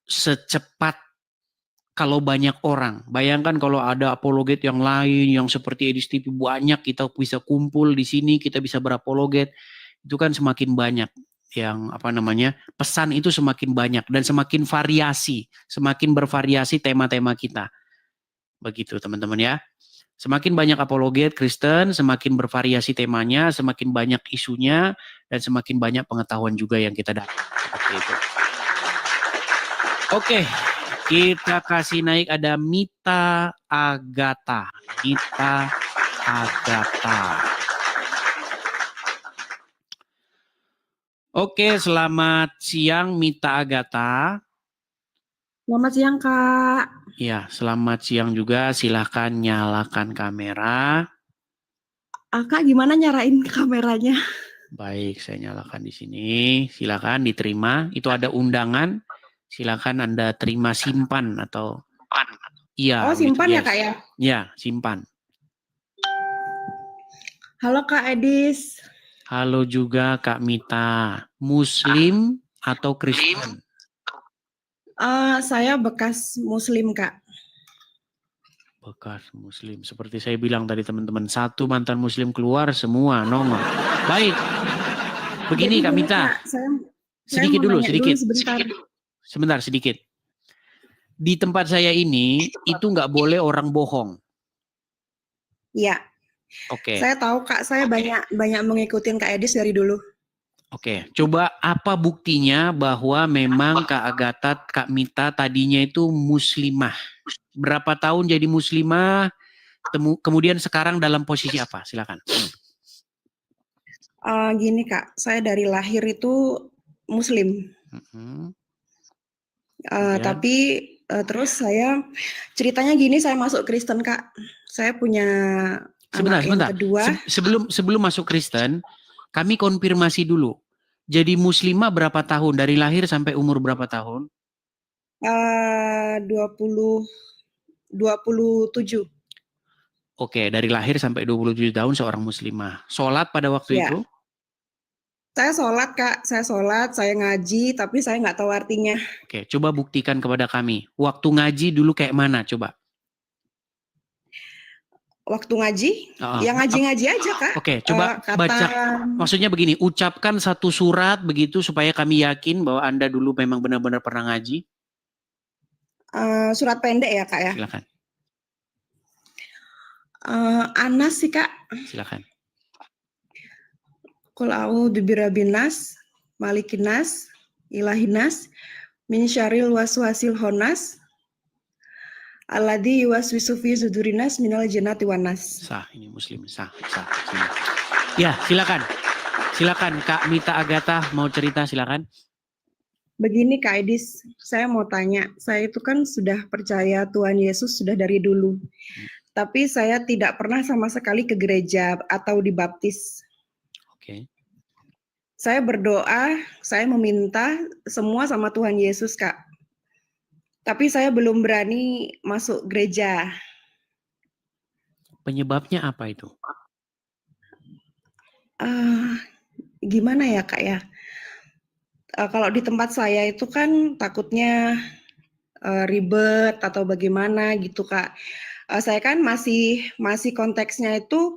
S2: secepat kalau banyak orang. Bayangkan kalau ada apologet yang lain yang seperti Edis TV banyak, kita bisa kumpul di sini, kita bisa berapologet, itu kan semakin banyak yang pesan itu semakin banyak dan semakin bervariasi tema-tema kita. Begitu teman-teman ya. Semakin banyak apologet Kristen, semakin bervariasi temanya, semakin banyak isunya, dan semakin banyak pengetahuan juga yang kita dapat. Seperti itu. Oke, kita kasih naik ada Mita Agatha. Oke, selamat siang Mita Agatha.
S10: Selamat siang Kak.
S2: Ya, selamat siang juga. Silahkan nyalakan kamera.
S10: Kak, gimana nyarain kameranya?
S2: Baik, saya nyalakan di sini. Silahkan diterima. Itu ada undangan. Silahkan Anda terima simpan atau iya.
S10: Oh, simpan ya Kak ya?
S2: Ya, simpan.
S10: Halo Kak Edis.
S2: Halo juga Kak Mita. Muslim atau Kristen?
S10: Saya bekas Muslim Kak.
S2: Bekas Muslim. Seperti saya bilang tadi teman-teman, satu mantan Muslim keluar semua nongol. Baik. Begini Kak Mita. Sedikit dulu. Sebentar sedikit. Di tempat saya ini itu nggak boleh orang bohong.
S10: Iya.
S2: Oke.
S10: Saya tahu Kak, saya banyak mengikutin Kak Edis dari dulu.
S2: Oke, coba apa buktinya bahwa memang Kak Agatha, Kak Mita tadinya itu muslimah? Berapa tahun jadi muslimah? Kemudian sekarang dalam posisi apa? Silakan.
S10: Gini Kak, saya dari lahir itu Muslim. Tapi terus saya ceritanya gini, saya masuk Kristen Kak. Saya punya anak yang kedua.
S2: Sebelum masuk Kristen, Kami konfirmasi dulu. Jadi muslimah berapa tahun? Dari lahir sampai umur berapa tahun?
S10: 27.
S2: Oke, dari lahir sampai 27 tahun seorang muslimah. Sholat pada waktu
S10: Ya.
S2: itu?
S10: Saya sholat, Kak. Saya sholat, saya ngaji, tapi saya nggak tahu artinya.
S2: Oke, coba buktikan kepada kami. Waktu ngaji dulu kayak mana? Coba.
S10: Waktu ngaji, ya ngaji-ngaji aja, Kak.
S2: Oke, coba
S10: Kata,
S2: baca. Maksudnya begini, ucapkan satu surat begitu supaya kami yakin bahwa Anda dulu memang benar-benar pernah ngaji.
S10: Surat pendek ya, Kak ya.
S2: Silakan.
S10: Anas sih, Kak.
S2: Silakan.
S10: Qul a'udzu birabbinas, malikinas, ilahinas, min syarril waswasil khannas, alladzi yuwaswisu fi sudurinas minal jinnati wan nas.
S2: Sah, ini muslim. Sah. Sini. Ya, silakan. Silakan Kak Mita Agatha mau cerita, silakan.
S10: Begini Kak Edis, saya mau tanya, saya itu kan sudah percaya Tuhan Yesus sudah dari dulu. Tapi saya tidak pernah sama sekali ke gereja atau dibaptis.
S2: Oke.
S10: Saya berdoa, saya meminta semua sama Tuhan Yesus, Kak. Tapi saya belum berani masuk gereja.
S2: Penyebabnya apa itu?
S10: Gimana ya, Kak ya? Kalau di tempat saya itu kan takutnya ribet atau bagaimana gitu, Kak. Saya kan masih konteksnya itu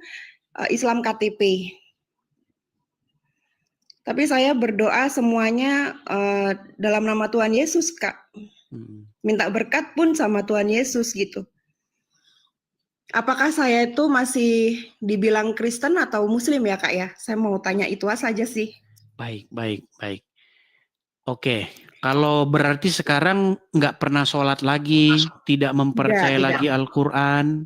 S10: Islam KTP. Tapi saya berdoa semuanya dalam nama Tuhan Yesus, Kak. Minta berkat pun sama Tuhan Yesus gitu. Apakah saya itu masih dibilang Kristen atau Muslim ya, Kak ya? Saya mau tanya itu saja sih.
S2: Baik. Oke, kalau berarti sekarang nggak pernah sholat lagi, tidak mempercayai lagi Al-Quran?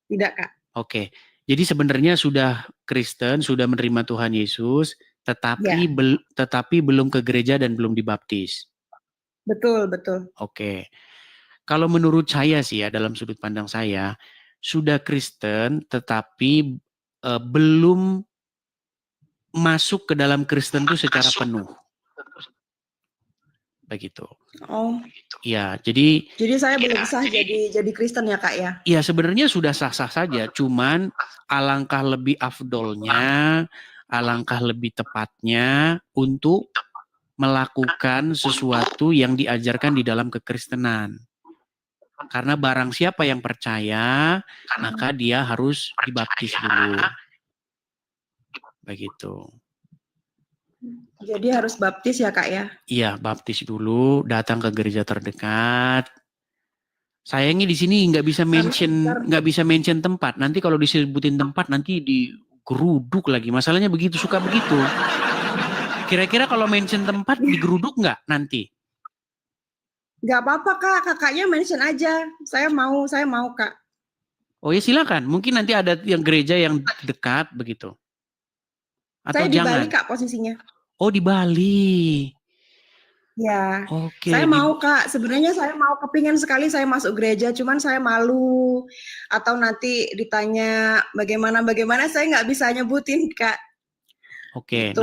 S10: Tidak, Kak.
S2: Oke, jadi sebenarnya sudah Kristen, sudah menerima Tuhan Yesus, tetapi belum ke gereja dan belum dibaptis.
S10: Betul.
S2: Oke, kalau menurut saya sih ya, dalam sudut pandang saya, sudah Kristen tetapi belum masuk ke dalam Kristen itu secara penuh. Begitu.
S10: Oh.
S2: Ya, jadi
S10: saya belum sah jadi Kristen ya, Kak ya?
S2: Ya, sebenarnya sudah sah-sah saja, cuman alangkah lebih afdolnya, alangkah lebih tepatnya untuk melakukan sesuatu yang diajarkan di dalam kekristenan. Karena barang siapa yang percaya, maka dia harus dibaptis dulu. Begitu.
S10: Jadi harus baptis ya, Kak ya?
S2: Iya, baptis dulu, datang ke gereja terdekat. Sayangnya di sini nggak bisa mention tempat. Nanti kalau disebutin tempat nanti digeruduk lagi. Masalahnya begitu, suka begitu. Kira-kira kalau mention tempat digeruduk nggak nanti?
S10: Nggak apa-apa, Kak. Kakaknya mention aja. Saya mau, Kak.
S2: Oh ya silakan. Mungkin nanti ada yang gereja yang dekat begitu. Atau
S10: saya
S2: jangan?
S10: Di Bali, Kak, posisinya.
S2: Oh, di Bali.
S10: Ya.
S2: Oke.
S10: Saya mau, Kak. Sebenarnya saya mau kepingin sekali saya masuk gereja, cuman saya malu. Atau nanti ditanya bagaimana saya nggak bisa nyebutin, Kak.
S2: Oke,
S10: gitu.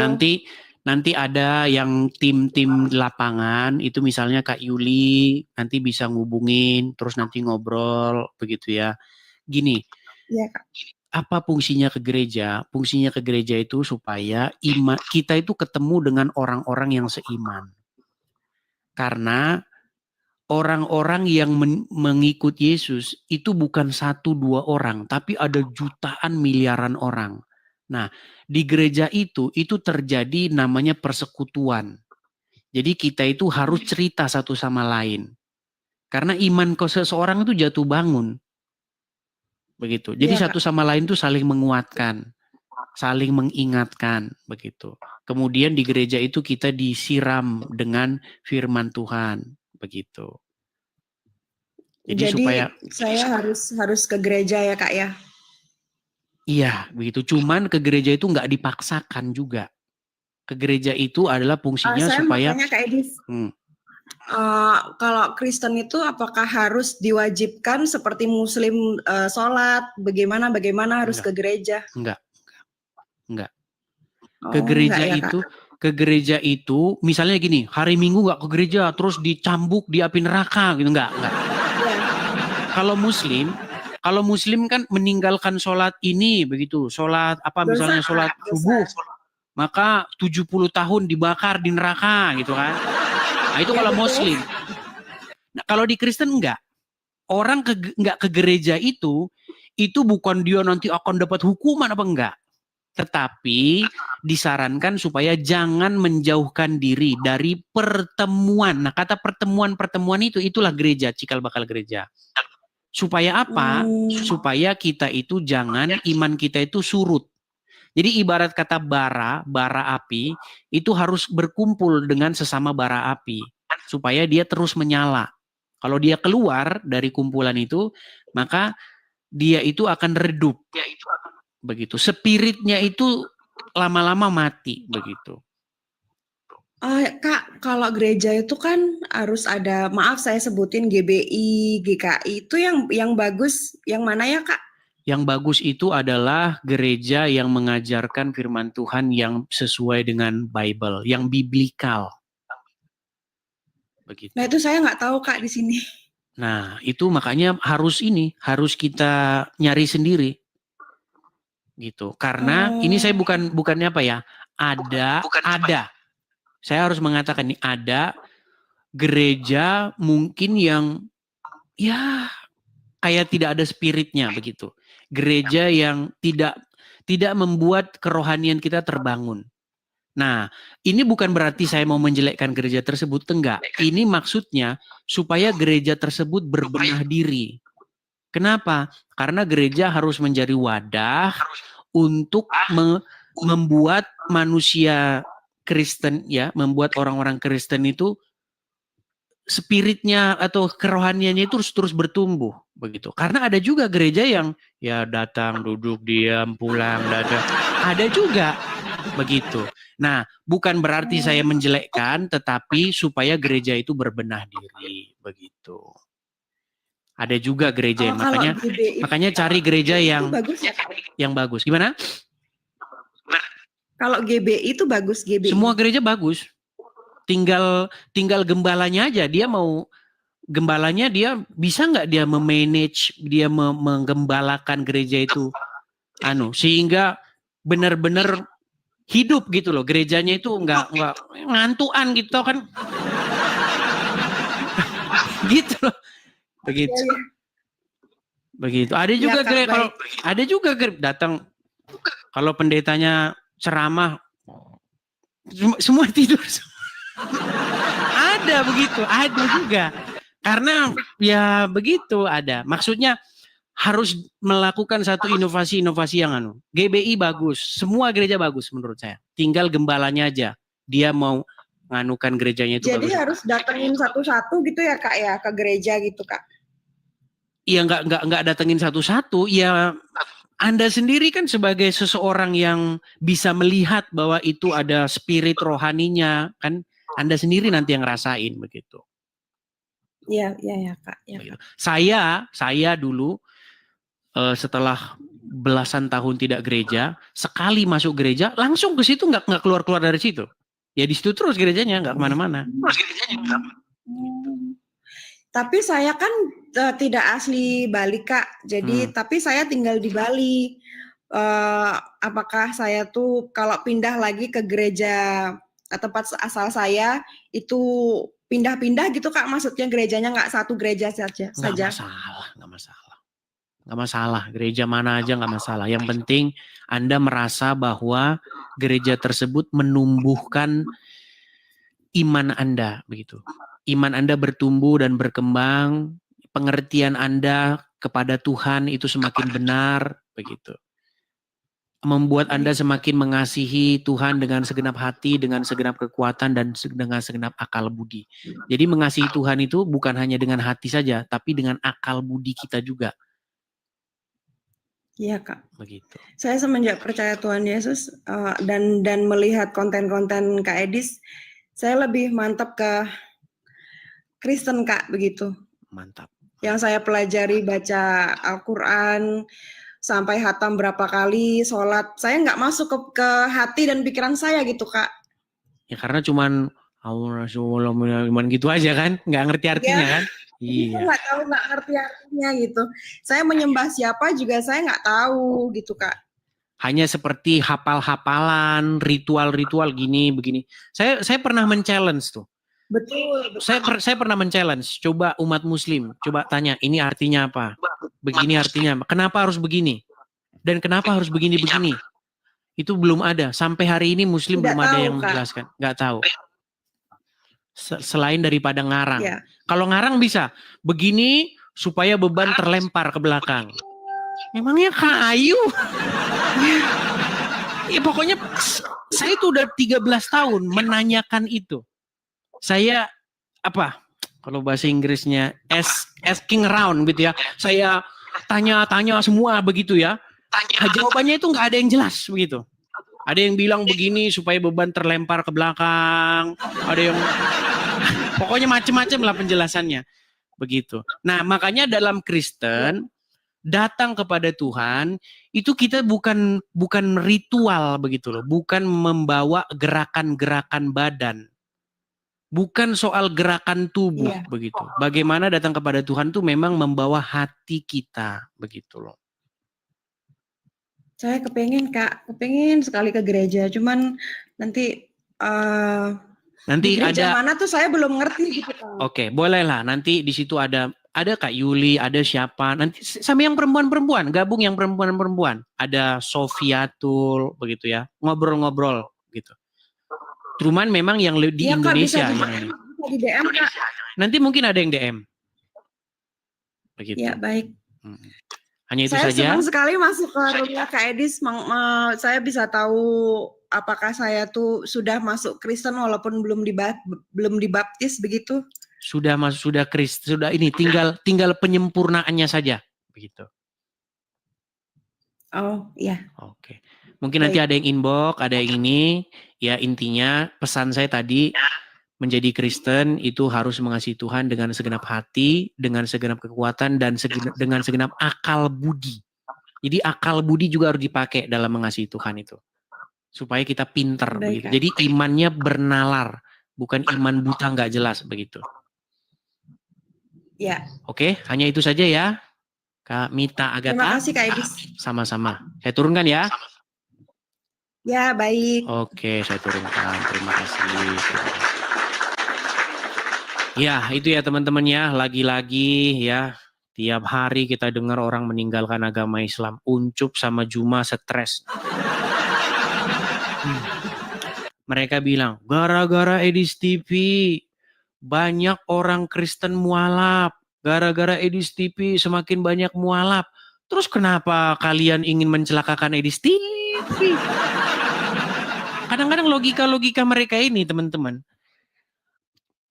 S2: nanti ada yang tim lapangan itu misalnya Kak Yuli nanti bisa ngubungin terus nanti ngobrol begitu ya. Gini.
S10: Iya, Kak.
S2: Apa fungsinya ke gereja? Fungsinya ke gereja itu supaya kita itu ketemu dengan orang-orang yang seiman. Karena orang-orang yang mengikut Yesus itu bukan 1-2 orang, tapi ada jutaan miliaran orang. Nah, di gereja itu terjadi namanya persekutuan. Jadi kita itu harus cerita satu sama lain. Karena iman seseorang itu jatuh bangun. Begitu. Jadi satu sama lain itu saling menguatkan, saling mengingatkan, begitu. Kemudian di gereja itu kita disiram dengan firman Tuhan, begitu. Jadi supaya
S10: saya harus ke gereja ya, Kak ya.
S2: Iya, begitu. Cuman ke gereja itu nggak dipaksakan juga. Ke gereja itu adalah fungsinya supaya.
S10: Saya mau tanya Kak Edis. Kalau Kristen itu apakah harus diwajibkan seperti Muslim sholat? Bagaimana harus ke gereja?
S2: Enggak. Ke gereja
S10: enggak ya, Kak?
S2: itu, ke gereja itu, misalnya gini, hari Minggu nggak ke gereja, terus dicambuk di api neraka gitu, enggak.
S10: Iya.
S2: Kalau Muslim kan meninggalkan sholat ini begitu, sholat apa misalnya
S10: Dosa,
S2: sholat
S10: Kak,
S2: subuh,
S10: dosa.
S2: maka 70 tahun dibakar di neraka gitu kan. Nah itu
S10: Iya,
S2: kalau
S10: betul.
S2: Muslim. Nah kalau di Kristen enggak. Orang nggak ke gereja itu bukan dia nanti akan dapat hukuman apa enggak. Tetapi disarankan supaya jangan menjauhkan diri dari pertemuan. Nah kata pertemuan itulah gereja, cikal bakal gereja. Supaya apa? Supaya kita itu jangan, iman kita itu surut. Jadi ibarat kata bara api itu harus berkumpul dengan sesama bara api. Supaya dia terus menyala. Kalau dia keluar dari kumpulan itu, maka dia itu akan redup. Begitu. Spiritnya itu lama-lama mati. Begitu.
S10: Kak, kalau gereja itu kan harus ada, maaf saya sebutin GBI, GKI, itu yang bagus, yang mana ya, Kak?
S2: Yang bagus itu adalah gereja yang mengajarkan firman Tuhan yang sesuai dengan Bible, yang biblikal. Begitu.
S10: Nah itu saya nggak tahu, Kak, di sini.
S2: Nah itu makanya harus kita nyari sendiri. Gitu. Karena ini saya bukannya apa ya, ada. Saya harus mengatakan nih, ada gereja mungkin yang ya kayak tidak ada spiritnya begitu. Gereja yang tidak membuat kerohanian kita terbangun. Nah, ini bukan berarti saya mau menjelekkan gereja tersebut, enggak. Ini maksudnya supaya gereja tersebut berbenah diri. Kenapa? Karena gereja harus menjadi wadah untuk membuat manusia Kristen ya, membuat orang-orang Kristen itu spiritnya atau kerohaniannya itu terus bertumbuh begitu. Karena ada juga gereja yang ya datang, duduk, diam, pulang, datang. Ada juga begitu. Nah, bukan berarti saya menjelekkan, tetapi supaya gereja itu berbenah diri begitu. Ada juga gereja yang makanya cari gereja yang
S10: bagus ya, Kak?
S2: Yang bagus. Gimana?
S10: Kalau GBI itu bagus, GBI.
S2: Semua gereja bagus. Tinggal gembalanya aja, gembalanya dia bisa nggak dia memanage, dia menggembalakan gereja itu sehingga benar-benar hidup gitu loh. Gerejanya itu nggak ngantuan gitu kan. Gitu loh. Begitu. Ada juga datang kalau pendetanya ceramah semua tidur. Ada begitu, ada juga. Karena ya begitu ada. Maksudnya harus melakukan satu inovasi-inovasi yang GBI bagus, semua gereja bagus menurut saya. Tinggal gembalanya aja, dia mau nganukan gerejanya itu.
S10: Jadi
S2: bagus.
S10: harus datengin satu-satu gitu ya, Kak, ya, ke gereja gitu, Kak?
S2: Iya, nggak datengin satu-satu. Ya Anda sendiri kan sebagai seseorang yang bisa melihat bahwa itu ada spirit rohaninya, kan Anda sendiri nanti yang ngerasain begitu.
S10: Iya, Kak. Ya, Kak.
S2: Saya dulu setelah belasan tahun tidak gereja, sekali masuk gereja langsung ke situ, nggak keluar dari situ. Ya di situ terus gerejanya, nggak kemana-mana.
S10: Tapi saya kan tidak asli Bali, Kak. Jadi tapi saya tinggal di Bali. Apakah saya tuh kalau pindah lagi ke gereja tempat asal saya itu pindah-pindah gitu, Kak? Maksudnya gerejanya nggak satu gereja saja?
S2: Nggak masalah. Gereja mana aja nggak masalah. Yang penting Anda merasa bahwa gereja tersebut menumbuhkan iman Anda begitu. Iman Anda bertumbuh dan berkembang, pengertian Anda kepada Tuhan itu semakin benar begitu. Membuat Anda semakin mengasihi Tuhan dengan segenap hati, dengan segenap kekuatan dan dengan segenap akal budi. Jadi mengasihi Tuhan itu bukan hanya dengan hati saja, tapi dengan akal budi kita juga.
S10: Iya, Kak.
S2: Begitu.
S10: Saya semenjak percaya Tuhan Yesus dan melihat konten-konten Kak Edis, saya lebih mantap ke Kristen, Kak, begitu.
S2: Mantap.
S10: Yang saya pelajari baca Al-Quran, sampai hatam berapa kali, sholat. Saya nggak masuk ke hati dan pikiran saya gitu, Kak.
S2: Ya karena cuman cuman gitu aja kan, nggak ngerti artinya kan? Iya.
S10: Nggak tahu, nggak ngerti artinya gitu. Saya menyembah siapa juga saya nggak tahu gitu, Kak.
S2: Hanya seperti hafal-hafalan, ritual-ritual gini begini. Saya pernah men-challenge tuh.
S10: Betul.
S2: Saya pernah men-challenge. Coba umat Muslim, coba tanya ini artinya apa? Begini artinya apa? Kenapa harus begini? Dan kenapa harus begini-begini? Itu belum ada. Sampai hari ini Muslim
S10: Tidak
S2: belum ada
S10: tahu,
S2: yang
S10: Kak.
S2: menjelaskan. Nggak tahu. Selain daripada ngarang.
S10: Ya.
S2: Kalau ngarang bisa. Begini supaya beban terlempar ke belakang. Memangnya kayu? Ya pokoknya saya itu udah 13 tahun menanyakan itu. Saya apa? Kalau bahasa Inggrisnya asking around gitu ya. Saya tanya-tanya semua begitu ya. Jawabannya itu nggak ada yang jelas begitu. Ada yang bilang begini supaya beban terlempar ke belakang. Ada yang pokoknya macam-macam lah penjelasannya. Begitu. Nah, makanya dalam Kristen datang kepada Tuhan itu kita bukan ritual begitu loh, bukan membawa gerakan-gerakan badan. Bukan soal gerakan tubuh begitu. Bagaimana datang kepada Tuhan tuh memang membawa hati kita begitu loh.
S10: Saya kepengen, Kak, kepengen sekali ke gereja, cuman nanti di gereja
S2: ada
S10: mana tuh saya belum ngerti gitu, Kak.
S2: Oke, boleh lah. Nanti di situ ada Kak Yuli, ada siapa? Nanti sama yang perempuan-perempuan, gabung yang perempuan-perempuan. Ada Sofiatul begitu ya. Ngobrol-ngobrol gitu. Cuman memang yang di
S10: Iya, Kak,
S2: Indonesia
S10: bisa
S2: yang ini.
S10: di DM, Kak.
S2: Nanti mungkin ada yang DM. Begitu.
S10: Ya, baik.
S2: Hanya itu
S10: Saya
S2: saja.
S10: senang sekali masuk ke rumah Kak Edis. Saya bisa tahu apakah saya tuh sudah masuk Kristen walaupun belum dibaptis begitu.
S2: Sudah Kristen, sudah ini tinggal penyempurnaannya saja begitu.
S10: Oh, iya.
S2: Oke. Mungkin nanti ada yang inbox, ada yang ini. Ya intinya pesan saya tadi, menjadi Kristen itu harus mengasihi Tuhan dengan segenap hati, dengan segenap kekuatan, dan dengan segenap akal budi. Jadi akal budi juga harus dipakai dalam mengasihi Tuhan itu. Supaya kita pinter begitu. Jadi imannya bernalar, bukan iman buta nggak jelas begitu.
S10: Ya.
S2: Oke, hanya itu saja ya. Kak Mita Agatha.
S10: Terima kasih Kak Edis.
S2: Sama-sama. Saya turunkan ya.
S10: Ya, baik.
S2: Oke, saya turunkan. Terima kasih. Ya, itu ya teman-teman ya. Lagi-lagi ya. Tiap hari kita dengar orang meninggalkan agama Islam. Uncup sama Juma stres. Mereka bilang, gara-gara Edis TV, banyak orang Kristen mualaf. Gara-gara Edis TV semakin banyak mualaf. Terus kenapa kalian ingin mencelakakan Edis TV? Kadang-kadang logika-logika mereka ini teman-teman,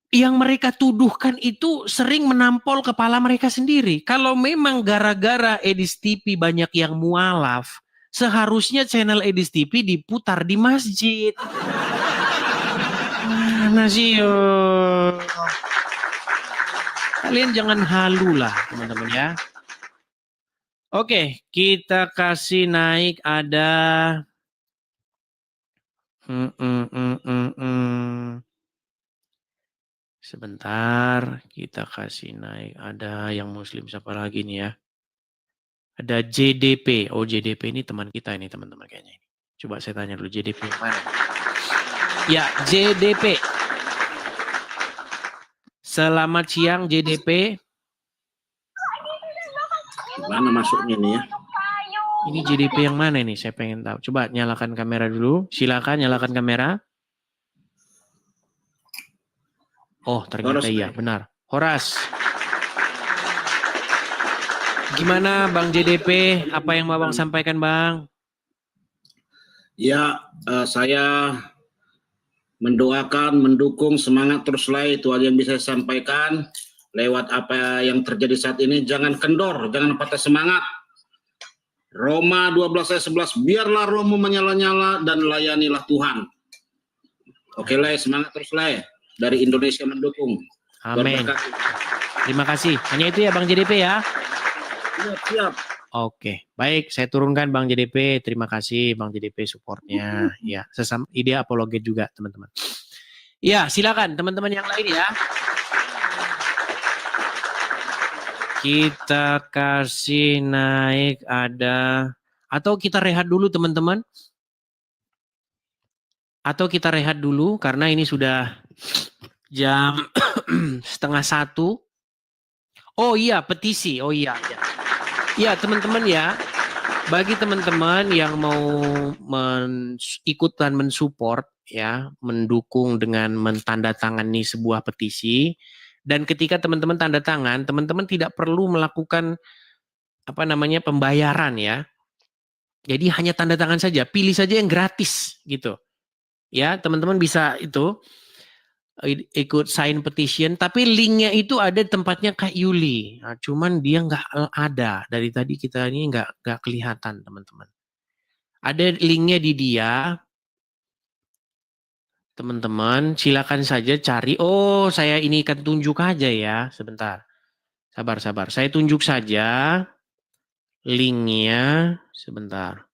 S2: yang mereka tuduhkan itu sering menampol kepala mereka sendiri. Kalau memang gara-gara Edis TV banyak yang mualaf, seharusnya channel Edis TV diputar di masjid. Mana sih? Kalian jangan halu lah teman-teman ya. Oke, kita kasih naik ada sebentar, kita kasih naik. Ada yang Muslim siapa lagi nih ya? Ada JDP. Oh, JDP ini teman kita ini teman-teman kayaknya. Coba saya tanya dulu JDP mana? Ya, JDP. Selamat siang JDP.
S6: Mana masuknya nih ya?
S2: Ini JDP yang mana nih? Saya pengen tahu. Coba nyalakan kamera dulu. Silakan nyalakan kamera. Oh, ternyata iya, benar. Horas. Gimana Bang JDP? Apa yang mau Bang sampaikan, Bang?
S6: Ya, saya mendoakan, mendukung, semangat teruslah, itu aja yang bisa saya sampaikan. Lewat apa yang terjadi saat ini, jangan kendor, jangan patah semangat. Roma 12 ayat 11, biarlah rohmu menyala-nyala dan layanilah Tuhan. Oke lah, semangat terus lah. Dari Indonesia mendukung.
S2: Amin. Terima kasih. Hanya itu ya Bang JDP ya.
S6: Siap.
S2: Oke, baik. Saya turunkan Bang JDP. Terima kasih Bang JDP supportnya. Ya, sesama ide apologet juga teman-teman. Ya, silakan teman-teman yang lain ya. Kita kasih naik ada, atau kita rehat dulu teman-teman. Atau kita rehat dulu karena ini sudah jam 12:30. Oh iya, petisi. Oh iya. Ya teman-teman ya. Bagi teman-teman yang mau ikutan mensupport ya, mendukung dengan mentandatangani sebuah petisi, dan ketika teman-teman tanda tangan, teman-teman tidak perlu melakukan pembayaran ya. Jadi hanya tanda tangan saja, pilih saja yang gratis gitu. Ya, teman-teman bisa itu ikut sign petition, tapi linknya itu ada tempatnya Kak Yuli. Nah, cuman dia nggak ada dari tadi, kita ini nggak kelihatan teman-teman. Ada linknya di dia. Teman-teman, silakan saja cari. Oh, saya ini akan tunjuk aja ya. Sebentar. Sabar. Saya tunjuk saja linknya. Sebentar.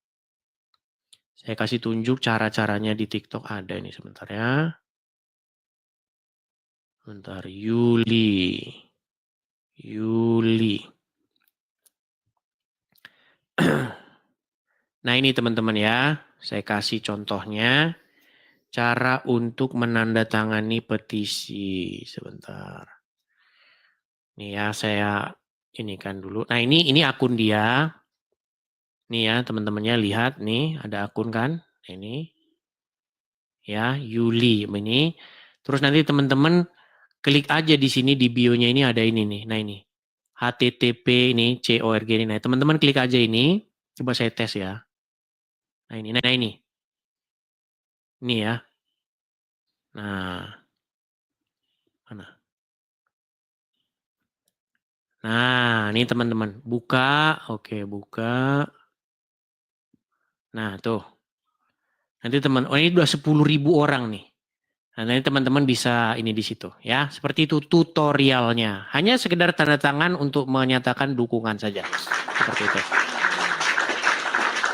S2: Saya kasih tunjuk cara-caranya di TikTok ada ini. Sebentar ya. Sebentar. Yuli. Nah ini teman-teman ya. Saya kasih contohnya. Cara untuk menandatangani petisi. Sebentar. Nih ya, saya ini kan dulu. Nah ini akun dia. Nih ya teman-temannya lihat nih ada akun kan. Ini. Ya Yuli ini. Terus nanti teman-teman klik aja di sini di bio-nya ini ada ini nih. Nah ini. HTTP ini CORG ini. Nah teman-teman klik aja ini. Coba saya tes ya. Nah ini. Ini ya. Nah. Mana? Nah, ini teman-teman. Buka. Oke, buka. Nah, tuh. Nanti ini udah 10.000 orang nih. Nah, nanti teman-teman bisa ini di situ ya. Seperti itu tutorialnya. Hanya sekedar tanda tangan untuk menyatakan dukungan saja. Seperti itu.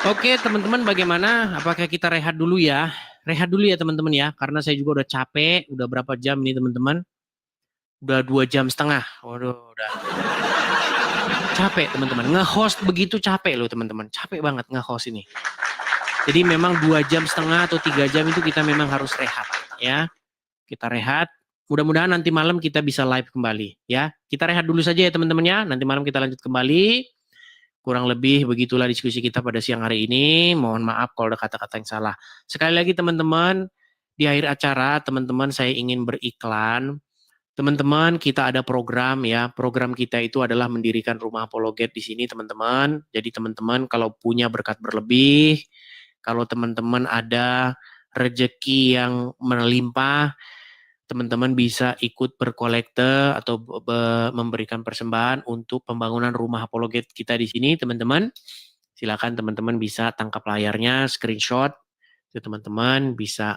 S2: Oke teman-teman, bagaimana? Apakah kita rehat dulu ya? Rehat dulu ya teman-teman ya, karena saya juga udah capek. Udah berapa jam nih teman-teman? Udah 2,5 jam. Waduh, udah capek teman-teman. Nge-host begitu capek loh teman-teman. Capek banget nge-host ini. Jadi memang 2,5 jam atau 3 jam itu kita memang harus rehat ya. Kita rehat. Mudah-mudahan nanti malam kita bisa live kembali ya. Kita rehat dulu saja ya teman-teman ya. Nanti malam kita lanjut kembali. Kurang lebih begitulah diskusi kita pada siang hari ini. Mohon maaf kalau ada kata-kata yang salah. Sekali lagi teman-teman, di akhir acara teman-teman saya ingin beriklan. Teman-teman, kita ada program ya. Program kita itu adalah mendirikan rumah apologet di sini teman-teman. Jadi teman-teman kalau punya berkat berlebih, kalau teman-teman ada rezeki yang melimpah, teman-teman bisa ikut berkolekte atau memberikan persembahan untuk pembangunan rumah apologet kita di sini, teman-teman. Silakan teman-teman bisa tangkap layarnya, screenshot, teman-teman bisa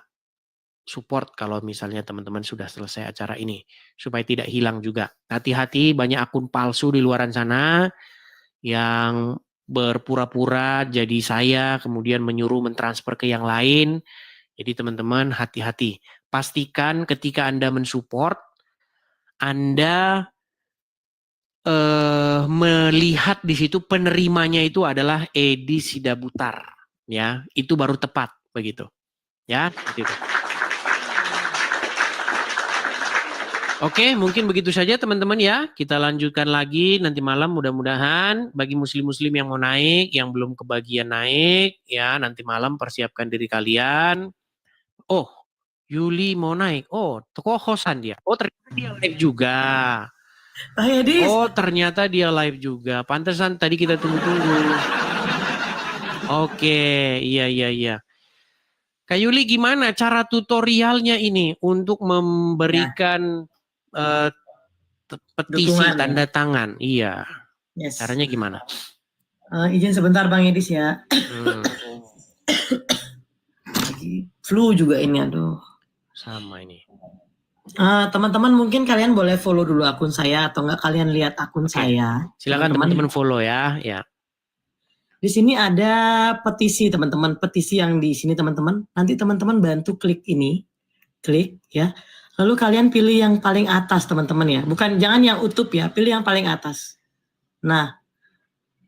S2: support kalau misalnya teman-teman sudah selesai acara ini, supaya tidak hilang juga. Hati-hati, banyak akun palsu di luaran sana yang berpura-pura jadi saya, kemudian menyuruh mentransfer ke yang lain. Jadi teman-teman hati-hati. Pastikan ketika Anda mensupport, Anda melihat di situ penerimanya itu adalah Edi Sidabutar, ya, itu baru tepat begitu, ya, seperti itu. Oke, mungkin begitu saja teman-teman ya. Kita lanjutkan lagi nanti malam mudah-mudahan bagi muslim-muslim yang mau naik, yang belum kebagian naik, ya nanti malam persiapkan diri kalian. Oh. Yuli mau naik. Oh, co-hostan dia. Oh, ternyata dia live juga. Oh, ternyata dia live juga. Pantesan tadi kita tunggu-tunggu. Oke, iya. Kak Yuli gimana cara tutorialnya ini untuk memberikan petisi dukungan, tanda tangan? Iya. Yes. Caranya gimana?
S11: Izin sebentar Bang Edis ya. Flu juga ini, aduh.
S2: Sama ini.
S11: Teman-teman mungkin kalian boleh follow dulu akun saya atau enggak kalian lihat akun saya.
S2: Silakan teman-teman follow ya.
S11: Di sini ada petisi teman-teman, petisi yang di sini teman-teman. Nanti teman-teman bantu klik ini, klik ya. Lalu kalian pilih yang paling atas teman-teman ya. Bukan, jangan yang utuh ya, pilih yang paling atas. Nah,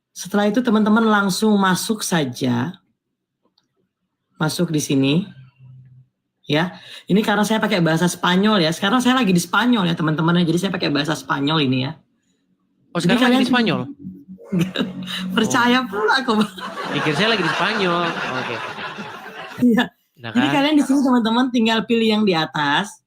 S11: setelah itu teman-teman langsung masuk saja. Masuk di sini. Ya, ini karena saya pakai bahasa Spanyol ya. Sekarang saya lagi di Spanyol ya teman-teman. Jadi saya pakai bahasa Spanyol ini ya.
S2: Oh, sekarang lagi di Spanyol?
S11: Percaya pula aku.
S2: Pikir saya lagi di Spanyol. Oke.
S11: Iya.
S2: Nah,
S11: Jadi
S2: kan?
S11: kalian di sini teman-teman tinggal pilih yang di atas.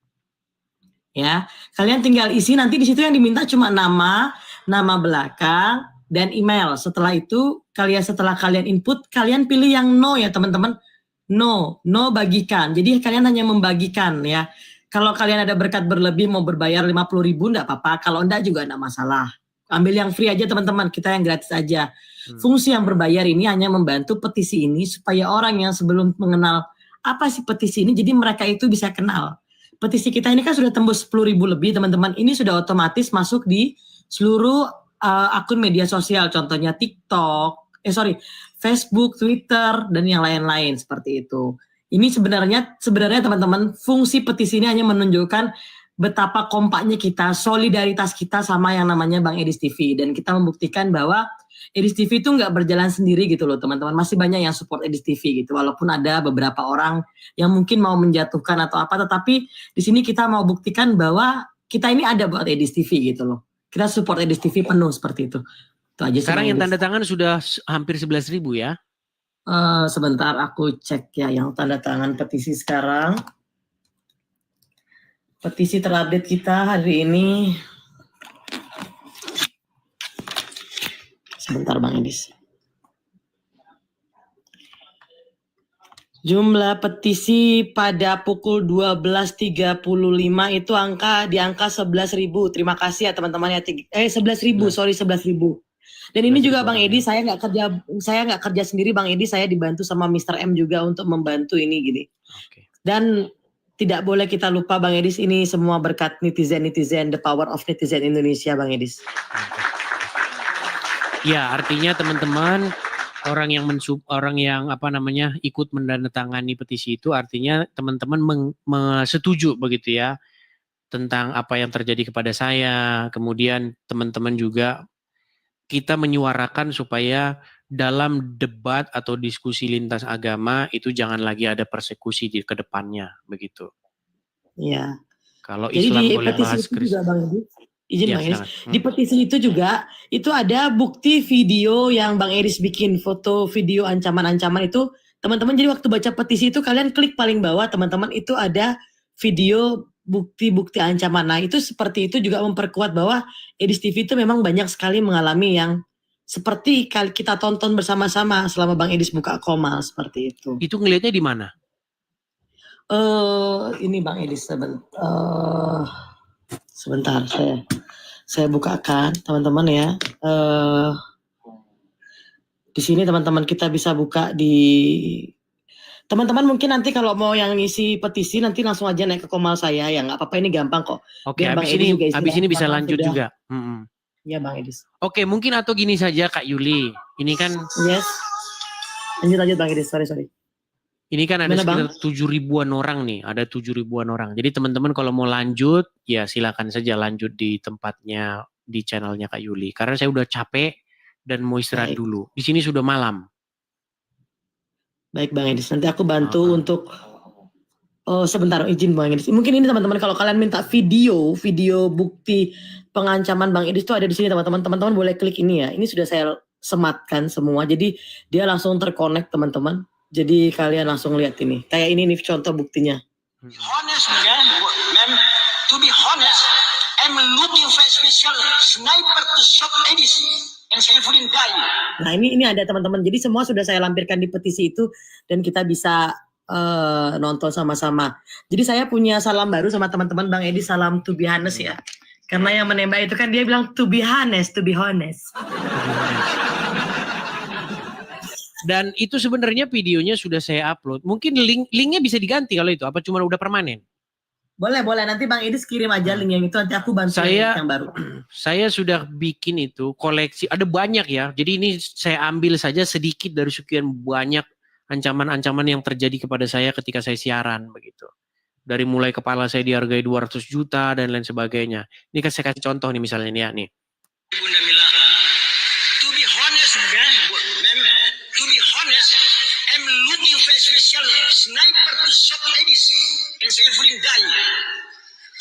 S11: Ya, kalian tinggal isi, nanti di situ yang diminta cuma nama, nama belakang, dan email. Setelah itu setelah kalian input, kalian pilih yang no ya teman-teman. No bagikan. Jadi kalian hanya membagikan ya. Kalau kalian ada berkat berlebih mau berbayar 50.000 enggak apa-apa. Kalau enggak juga enggak masalah. Ambil yang free aja teman-teman, kita yang gratis aja. Fungsi yang berbayar ini hanya membantu petisi ini supaya orang yang sebelum mengenal apa sih petisi ini, jadi mereka itu bisa kenal. Petisi kita ini kan sudah tembus 10.000 lebih teman-teman. Ini sudah otomatis masuk di seluruh akun media sosial, contohnya TikTok, Facebook, Twitter, dan yang lain-lain seperti itu. Ini sebenarnya teman-teman, fungsi petisi ini hanya menunjukkan betapa kompaknya kita, solidaritas kita sama yang namanya Bang Edis TV. Dan kita membuktikan bahwa Edis TV itu nggak berjalan sendiri gitu loh teman-teman. Masih banyak yang support Edis TV gitu. Walaupun ada beberapa orang yang mungkin mau menjatuhkan atau apa. Tetapi di sini kita mau buktikan bahwa kita ini ada buat Edis TV gitu loh. Kita support Edis TV penuh seperti itu. Itu aja.
S2: Sekarang yang tanda tangan sudah hampir 11.000 ya?
S11: Sebentar aku cek ya yang tanda tangan petisi sekarang. Petisi terupdate kita hari ini. Sebentar Bang Edis. Jumlah petisi pada pukul 12.35 itu di angka 11.000. Terima kasih ya teman-teman ya. 11.000, sorry 11.000. Dan ini juga Bang Edi, saya nggak kerja sendiri Bang Edi, saya dibantu sama Mr. M juga untuk membantu ini gini. Dan tidak boleh kita lupa Bang Edis, ini semua berkat netizen, the power of netizen Indonesia Bang Edis.
S2: Ya, artinya teman-teman orang yang ikut menandatangani petisi itu artinya teman-teman setuju begitu ya tentang apa yang terjadi kepada saya. Kemudian teman-teman juga kita menyuarakan supaya dalam debat atau diskusi lintas agama itu jangan lagi ada persekusi di kedepannya begitu.
S11: Iya.
S2: Kalau
S11: jadi
S2: Islam
S11: di
S2: boleh
S11: petisi
S2: bahas
S11: itu
S2: Kristen.
S11: juga Bang Edis, izin
S2: Ya,
S11: Bang Edis,
S2: silakan.
S11: di petisi itu juga itu ada bukti video yang Bang Edis bikin, foto video ancaman-ancaman itu teman-teman. Jadi waktu baca petisi itu kalian klik paling bawah teman-teman, itu ada video bukti-bukti ancaman. Nah itu seperti itu juga memperkuat bahwa Edis TV itu memang banyak sekali mengalami yang seperti kita tonton bersama-sama selama Bang Edis buka Komal seperti itu.
S2: Itu ngelihatnya di mana?
S11: Ini Bang Edis sebentar saya bukakan teman-teman ya. Di sini teman-teman kita bisa buka di teman-teman, mungkin nanti kalau mau yang ngisi petisi nanti langsung aja naik ke Komal saya ya, nggak apa-apa, ini gampang kok.
S2: Oke,
S11: Biar Bang
S2: habis
S11: Edis juga
S2: ini
S11: istirahat,
S2: bisa
S11: karena
S2: lanjut
S11: sudah-
S2: juga.
S11: Iya Bang Edis.
S2: Oke, mungkin atau gini saja Kak Yuli. Ini kan
S11: Yes. Lanjut Bang Edis, sorry.
S2: ini kan ada
S11: Gimana,
S2: sekitar 7.000-an orang nih, ada 7.000-an orang. Jadi teman-teman kalau mau lanjut, ya silakan saja lanjut di tempatnya, di channelnya Kak Yuli. Karena saya udah capek dan mau istirahat
S11: Baik.
S2: dulu. Di sini sudah malam.
S11: Baik Bang Edis, nanti aku bantu untuk sebentar izin Bang Edis. Mungkin ini teman-teman kalau kalian minta video bukti pengancaman Bang Edis itu ada di sini teman-teman. Teman-teman boleh klik ini ya. Ini sudah saya sematkan semua. Jadi dia langsung terkonek teman-teman. Jadi kalian langsung lihat ini. Kayak ini nih contoh buktinya.
S12: Honest, ma'am. To be honest, I'm looking for a special sniper to shot Edis and Saifuddin die.
S11: Nah ini ada teman-teman. Jadi semua sudah saya lampirkan di petisi itu dan kita bisa nonton sama-sama. Jadi saya punya salam baru sama teman-teman Bang Edi, salam to be honest ya. Karena yang menembak itu kan dia bilang to be honest.
S2: Dan itu sebenarnya videonya sudah saya upload. Mungkin linknya bisa diganti kalau itu. Apa cuma udah permanen?
S11: Boleh, nanti Bang Idris kirim aja link yang itu, nanti aku bantu yang baru.
S2: Saya sudah bikin itu koleksi, ada banyak ya. Jadi ini saya ambil saja sedikit dari sekian banyak ancaman-ancaman yang terjadi kepada saya ketika saya siaran begitu. Dari mulai kepala saya dihargai 200 juta dan lain sebagainya. Ini kan saya kasih contoh nih misalnya nih ya nih.
S12: Bunda Mila, to be honest, ma'am, to be honest, I'm looking for a special sniper to shot ladies and everything die.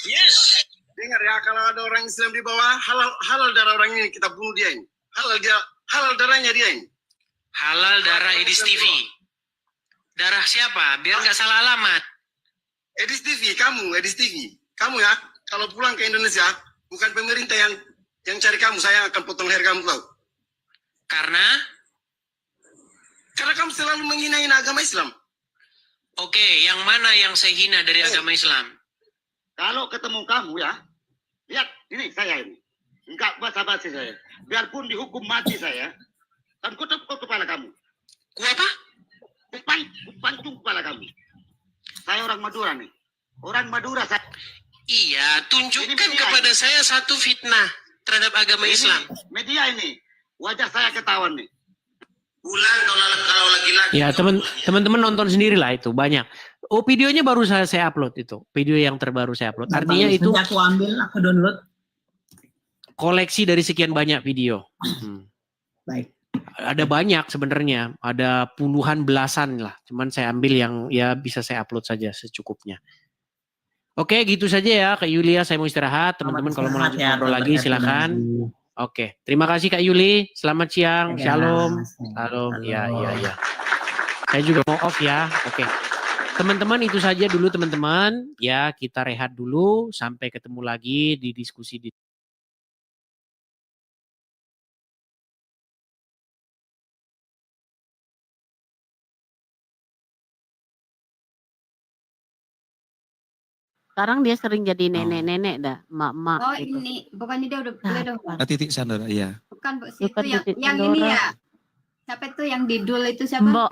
S12: Yes.
S3: Dengar ya, kalau ada orang Islam di bawah, halal darah orang ini kita bunuh dia ini. Halal darahnya dia ini.
S2: Halal darah Edis TV. Darah siapa? Biar nggak salah alamat.
S3: Edis TV, kamu ya, kalau pulang ke Indonesia, bukan pemerintah yang cari kamu, saya akan potong leher kamu tahu.
S2: Karena
S3: kamu selalu menghina agama Islam.
S2: Oke, yang mana yang saya hina dari agama Islam?
S1: Kalau ketemu kamu ya, lihat ini saya ini. Enggak basa-basi saya. Biarpun dihukum mati saya, kan kutuk kepala kamu.
S2: Ku apa?
S1: Kupancung kepala kamu. Saya orang Madura nih. Orang Madura saya.
S2: Iya, tunjukkan kepada saya satu fitnah terhadap agama Islam.
S1: Media ini, wajah saya ketahuan nih.
S3: Pulang kalau lagi-lagi.
S2: Ya, teman-teman nonton sendiri lah itu banyak. Oh, videonya baru saya upload itu. Video yang terbaru saya upload. Artinya itu
S11: aku ambil, aku download.
S2: Koleksi dari sekian banyak video.
S11: Baik.
S2: Ada banyak sebenarnya, ada puluhan belasan lah. Cuman saya ambil yang ya bisa saya upload saja secukupnya. Oke, gitu saja ya Kak Yulia. Saya mau istirahat. Teman-teman kalau mau lanjut ngobrol lagi silakan. Oke, terima kasih Kak Yuli. Selamat siang. Shalom. Shalom. Ya. Saya juga mau off ya. Oke. Teman-teman itu saja dulu teman-teman. Ya, kita rehat dulu. Sampai ketemu lagi di diskusi di
S13: Sekarang dia sering jadi nenek-nenek dah, emak-emak.
S14: Oh
S13: gitu.
S14: ini, bukannya dia udah boleh dong.
S15: Titik Sandra, iya.
S14: Bukan Bu,
S13: Bukan
S14: itu yang
S13: Titik
S14: ini
S13: Sandora.
S14: ya. Siapa itu yang didul itu siapa?
S13: Mbok